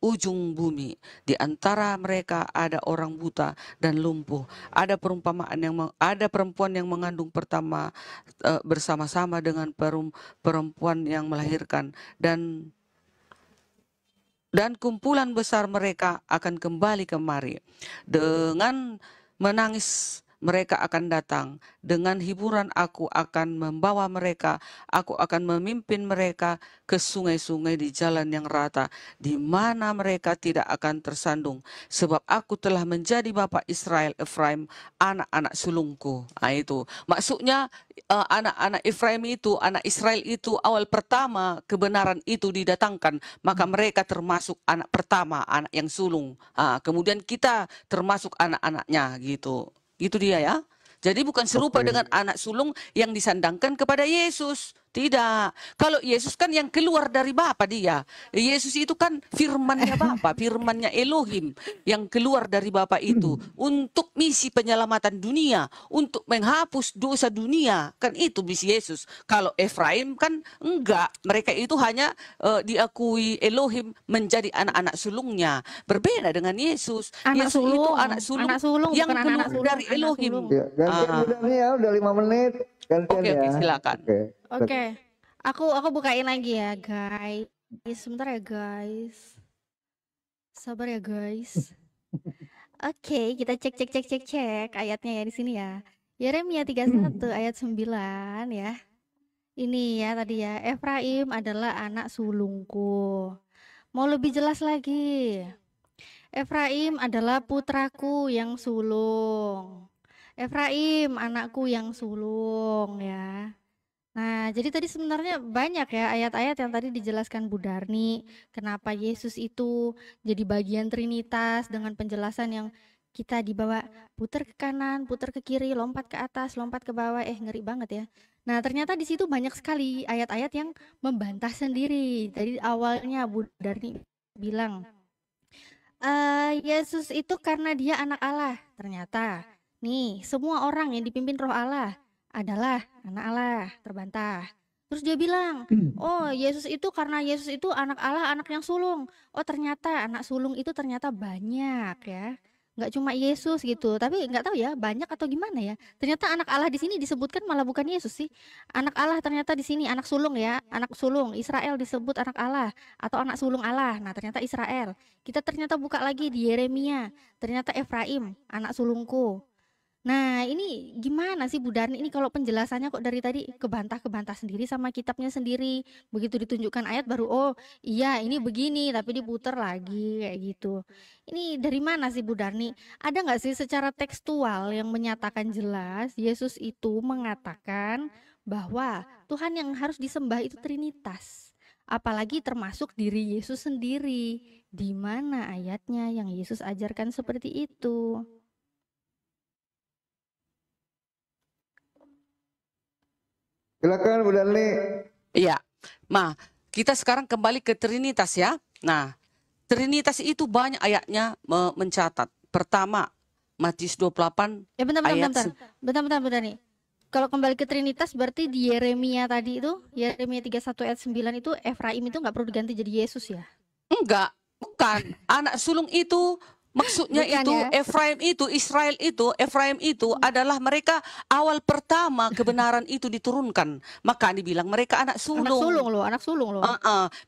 ujung bumi. Di antara mereka ada orang buta dan lumpuh, ada perempuan yang mengandung pertama bersama-sama dengan perempuan yang melahirkan, dan kumpulan besar mereka akan kembali kemari. Dengan menangis mereka akan datang, dengan hiburan aku akan membawa mereka, aku akan memimpin mereka ke sungai-sungai di jalan yang rata, di mana mereka tidak akan tersandung. Sebab aku telah menjadi bapa Israel Efraim, anak-anak sulungku. Nah, itu maksudnya anak-anak Efraim itu, anak Israel itu awal pertama kebenaran itu didatangkan, maka mereka termasuk anak pertama, anak yang sulung. Kemudian kita termasuk anak-anaknya gitu. Itu dia ya. Jadi bukan serupa dengan anak sulung yang disandangkan kepada Yesus. Tidak. Kalau Yesus kan yang keluar dari Bapa dia. Yesus itu kan firmannya Bapa, firmannya Elohim yang keluar dari Bapa itu untuk misi penyelamatan dunia, untuk menghapus dosa dunia. Kan itu misi Yesus. Kalau Efraim kan enggak. Mereka itu hanya diakui Elohim menjadi anak-anak sulungnya. Berbeda dengan Yesus. Anak Yesus itu sulung, anak sulung yang bukan keluar anak sulung, dari Elohim. Ya, gantian budaknya ya, udah 5 menit. Gantian Oke, ya. silakan. Oke. Aku bukain lagi ya, guys. Sebentar ya, guys. Sabar ya, guys. Oke, kita cek ayatnya ya di sini ya. Yeremia 31 ayat 9 ya. Ini ya tadi ya, Efraim adalah anak sulungku. Mau lebih jelas lagi. Efraim adalah putraku yang sulung. Efraim anakku yang sulung ya. Nah, jadi tadi sebenarnya banyak ya ayat-ayat yang tadi dijelaskan Bu Darni, kenapa Yesus itu jadi bagian Trinitas dengan penjelasan yang kita dibawa putar ke kanan, putar ke kiri, lompat ke atas, lompat ke bawah, ngeri banget ya. Nah, ternyata di situ banyak sekali ayat-ayat yang membantah sendiri. Tadi awalnya Bu Darni bilang, Yesus itu karena dia anak Allah. Ternyata, nih, semua orang yang dipimpin roh Allah adalah anak Allah, terbantah. Terus dia bilang, oh Yesus itu karena Yesus itu anak Allah, anak yang sulung. Oh ternyata anak sulung itu ternyata banyak ya. Nggak cuma Yesus gitu, tapi nggak tahu ya banyak atau gimana ya. Ternyata anak Allah di sini disebutkan malah bukan Yesus sih. Anak Allah ternyata di sini anak sulung ya, anak sulung. Israel disebut anak Allah atau anak sulung Allah. Nah ternyata Israel. Kita ternyata buka lagi di Yeremia, ternyata Efraim, anak sulungku. Nah ini gimana sih Bu Darni ini kalau penjelasannya kok dari tadi kebantah-kebantah sendiri sama kitabnya sendiri. Begitu ditunjukkan ayat baru oh iya ini begini tapi diputar lagi kayak gitu. Ini dari mana sih Bu Darni? Ada nggak sih secara tekstual yang menyatakan jelas Yesus itu mengatakan bahwa Tuhan yang harus disembah itu Trinitas. Apalagi termasuk diri Yesus sendiri. Di mana ayatnya yang Yesus ajarkan seperti itu? Silakan Bu Darni. Iya. Nah, kita sekarang kembali ke Trinitas ya. Nah, Trinitas itu banyak ayatnya mencatat. Pertama, Matius 28 ya bentar Bu Darni. Kalau kembali ke Trinitas berarti di Yeremia tadi itu, Yeremia 31 ayat 9 itu Efraim itu nggak perlu diganti jadi Yesus ya? Enggak, bukan. Anak sulung itu Maksudnya Bukan itu ya? Efraim itu adalah mereka awal pertama kebenaran itu diturunkan. Maka dibilang mereka anak Anak sulung. sulung loh, anak sulung loh.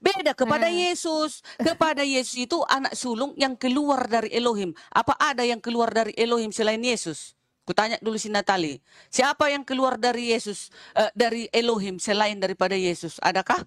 Beda kepada Nah, Yesus. Kepada Yesus itu anak sulung yang keluar dari Elohim. Apa ada yang keluar dari Elohim selain Yesus? Kutanya dulu si Natali. Siapa yang keluar dari Yesus, dari Elohim selain daripada Yesus? Adakah?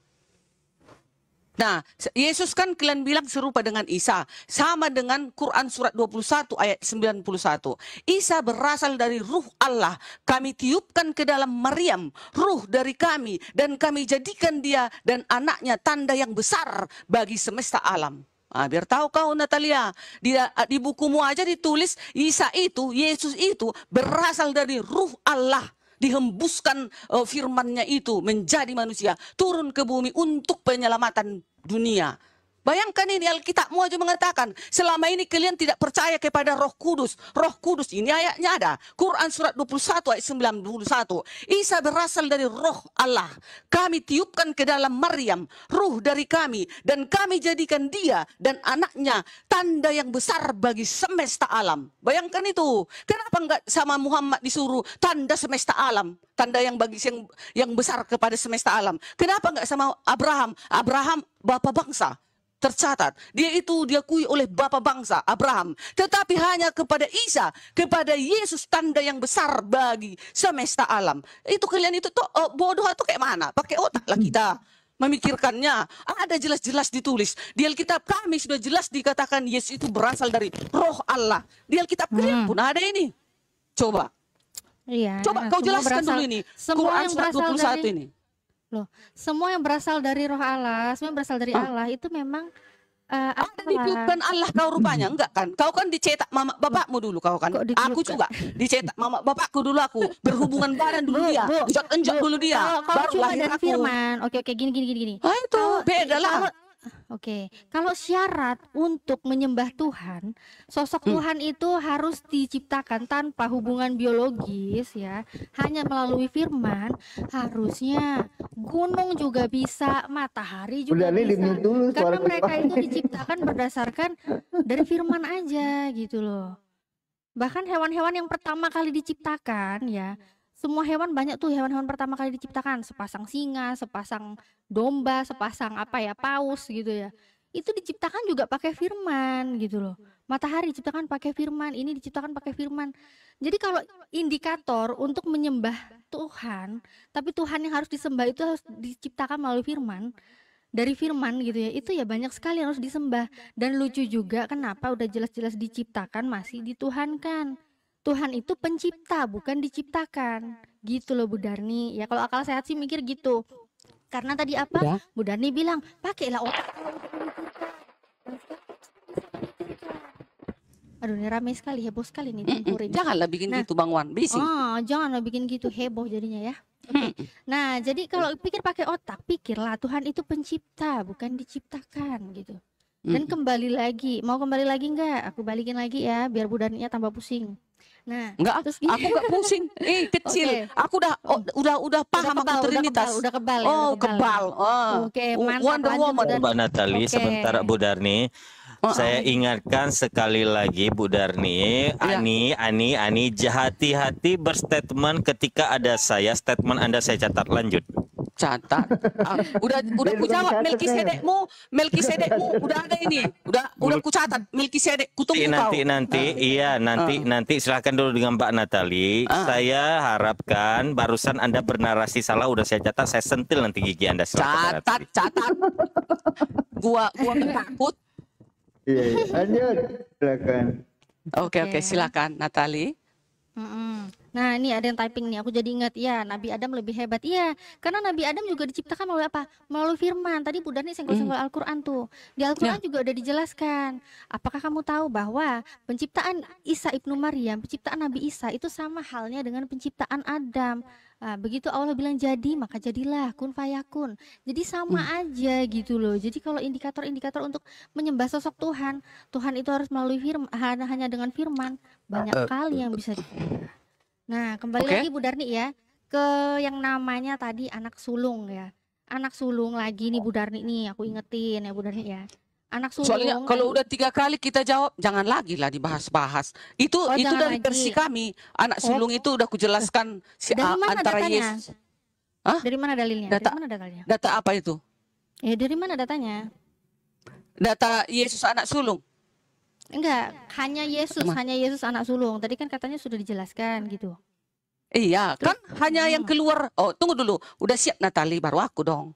Nah, Yesus kan kalian bilang serupa dengan Isa. Sama dengan Quran surat 21 ayat 91. Isa berasal dari ruh Allah. Kami tiupkan ke dalam Maryam ruh dari kami. Dan kami jadikan dia dan anaknya tanda yang besar bagi semesta alam. Biar tahu kau Natalia, di bukumu aja ditulis Isa itu, Yesus itu berasal dari ruh Allah. Dihembuskan firman-Nya itu menjadi manusia, turun ke bumi untuk penyelamatan dunia. Bayangkan ini Alkitabmu aja mengatakan, selama ini kalian tidak percaya kepada Roh Kudus. Roh Kudus ini ayatnya ada. Quran surat 21 ayat 91. Isa berasal dari Roh Allah. Kami tiupkan ke dalam Maryam ruh dari kami dan kami jadikan dia dan anaknya tanda yang besar bagi semesta alam. Bayangkan itu. Kenapa enggak sama Muhammad disuruh tanda semesta alam? Tanda yang bagi yang besar kepada semesta alam. Kenapa enggak sama Abraham? Abraham bapa bangsa. Tercatat, dia itu diakui oleh bapa bangsa Abraham, tetapi hanya kepada Isa, kepada Yesus tanda yang besar bagi semesta alam. Itu kalian itu tuh bodoh atau kayak mana? Pakai otak lah kita memikirkannya. Ada jelas-jelas ditulis di Alkitab kami sudah jelas dikatakan Yesus itu berasal dari Roh Allah. Di Alkitab kalian pun ada ini. Coba iya. kau Semua jelaskan berasal, dulu ini. semua Quran yang surat berasal 21 dari ini. loh, semua yang berasal dari Roh Allah, semua yang berasal dari Allah itu memang Ada apa? ditiupkan Allah kau rupanya, enggak kan? Kau kan dicetak mama bapakmu dulu kau kan. Kok Aku ditiupkan? juga dicetak mama bapakku dulu aku. Berhubungan badan dulu dia. Injak dulu dia. Kalau Baru cuma lahir dari aku. firman, oke gini. Itu beda lah. Kalau syarat untuk menyembah Tuhan, sosok Tuhan itu harus diciptakan tanpa hubungan biologis ya, hanya melalui firman. Harusnya gunung juga bisa, matahari juga Udah bisa, dulu karena suara mereka kecoa. itu diciptakan berdasarkan dari firman aja gitu loh. Bahkan hewan-hewan yang pertama kali diciptakan ya, semua hewan banyak tuh hewan-hewan pertama kali diciptakan, sepasang singa, sepasang domba, sepasang paus gitu ya. Itu diciptakan juga pakai firman gitu loh. Matahari diciptakan pakai firman, ini diciptakan pakai firman. Jadi kalau indikator untuk menyembah Tuhan, tapi Tuhan yang harus disembah itu harus diciptakan melalui firman. Dari firman gitu ya, itu ya banyak sekali yang harus disembah. Dan lucu juga kenapa udah jelas-jelas diciptakan masih dituhankan. Tuhan itu pencipta, bukan diciptakan. Gitu loh Bu Darni. Ya kalau akal sehat sih mikir gitu. Karena tadi apa? Ya. Bu Darni bilang, pakailah otak kalau untuk memikirkan. Aduh, ini ramai sekali, heboh sekali nih tempur ini. Janganlah bikin gitu Bang Wan. Bising. Janganlah bikin gitu, heboh jadinya ya. Oke. Nah, jadi kalau pikir pakai otak, pikirlah Tuhan itu pencipta, bukan diciptakan gitu. Dan kembali lagi, mau kembali lagi enggak? Aku balikin lagi ya, biar Bu Darninya tambah pusing. Nah, Enggak, terus aku enggak pusing. Kecil. Oke. Aku udah paham aku Trinitas. Udah kebal ya, Oh, udah kebal. kebal. Oke, mantap, Wonder lanjut, Woman. Bu Darni. Mbak Natali, Oke. sebentar Bu Darni. Saya ingatkan sekali lagi Bu Darni, Ani, hati-hati berstatement ketika ada saya, statement Anda saya catat. Lanjut. Catat. Udah ku jawab Melkisedekmu udah ada ini. Udah ku catat Melkisedek, kutunggu kau. Nanti silahkan dulu dengan Mbak Natali. Saya harapkan barusan Anda bernarasi salah, udah saya catat, saya sentil nanti gigi Anda. Silakan, Mbak Natali. Catat. Gua takut. Iya, lanjut. Silakan. Oke, silakan Natali. Nah, ini ada yang typing nih, aku jadi ingat ya, Nabi Adam lebih hebat. Iya, karena Nabi Adam juga diciptakan melalui apa? Melalui firman. Tadi Bu Darni senggol-senggol Al-Quran tuh. Di Al-Quran juga udah dijelaskan. Apakah kamu tahu bahwa penciptaan Isa ibnu Maryam, penciptaan Nabi Isa itu sama halnya dengan penciptaan Adam. Begitu Allah bilang jadi, maka jadilah, kun fayakun. Jadi sama aja gitu loh. Jadi kalau indikator-indikator untuk menyembah sosok Tuhan, Tuhan itu harus melalui firman, hanya dengan firman. Banyak kali yang bisa disembah. Nah, kembali lagi Bu Darni ya, ke yang namanya tadi anak sulung ya. Anak sulung lagi nih Bu Darni nih, aku ingetin ya Bu Darni ya. anak Soalnya sulung kalau udah 3 kali kita jawab, jangan lagi lah dibahas-bahas. Itu jangan dari versi lagi. kami. Anak sulung itu udah kujelaskan Dari mana antara datanya? Yesus. Hah? Dari mana dalilnya? Data, Dari mana datanya? data apa itu? Dari mana datanya? Data Yesus anak sulung. Enggak, hanya Yesus anak sulung. Tadi kan katanya sudah dijelaskan gitu. Iya, kan hanya yang keluar. Oh, tunggu dulu. Udah siap Natali, baru aku dong.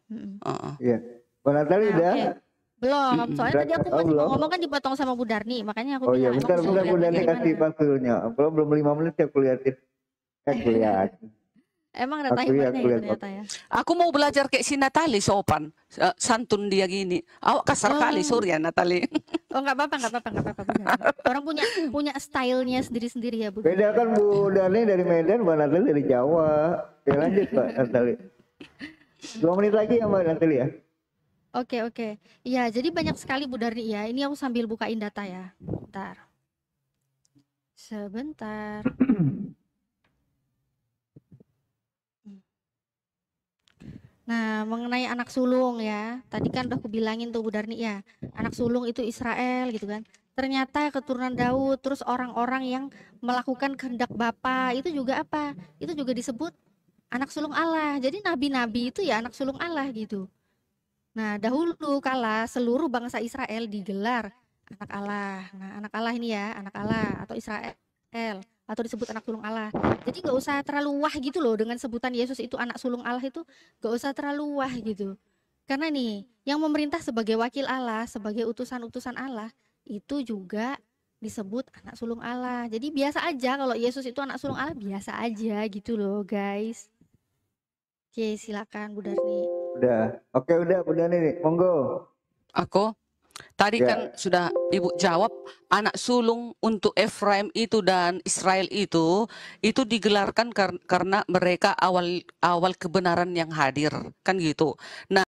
Iya. Mbak Natali udah? Okay. Belum, soalnya tadi aku masih mau ngomong kan dipotong sama Bu Darni, makanya aku Oh iya, bilang. bentar Bu Darni kasih pasulnya. Belum 5 menit aku liatin. Lihat. Emang data hebatnya ya ternyata ya. Aku mau belajar kayak si Natali sopan, santun dia gini. Awak kasar kali, sorry ya Natali. Oh nggak apa-apa. Orang punya stylenya sendiri-sendiri ya Bu. Beda kan Bu Darni dari Medan, Mbak Natali dari Jawa. Ya lanjut Mbak Natali. 2 menit lagi ya Mbak Natali ya. Oke. Iya, jadi banyak sekali Bu Darni ya. Ini aku sambil bukain data ya. Sebentar. Nah, mengenai anak sulung ya. Tadi kan udah aku bilangin tuh Bu Darni ya. Anak sulung itu Israel gitu kan. Ternyata keturunan Daud, terus orang-orang yang melakukan kehendak Bapa itu juga apa? Itu juga disebut anak sulung Allah. Jadi nabi-nabi itu ya anak sulung Allah gitu. Nah, dahulu kala seluruh bangsa Israel digelar anak Allah. Nah, anak Allah ini ya, anak Allah atau Israel atau disebut anak sulung Allah. Jadi gak usah terlalu wah gitu loh dengan sebutan Yesus itu anak sulung Allah itu gak usah terlalu wah gitu. Karena nih, yang memerintah sebagai wakil Allah, sebagai utusan-utusan Allah itu juga disebut anak sulung Allah. Jadi biasa aja kalau Yesus itu anak sulung Allah, biasa aja gitu loh, guys. Oke, silakan Bu Darni. Udah. Oke, udah Bu Darni nih. Monggo. Aku tadi kan sudah Ibu jawab, anak sulung untuk Efraim itu dan Israel itu digelarkan karena mereka awal kebenaran yang hadir, kan gitu. Nah,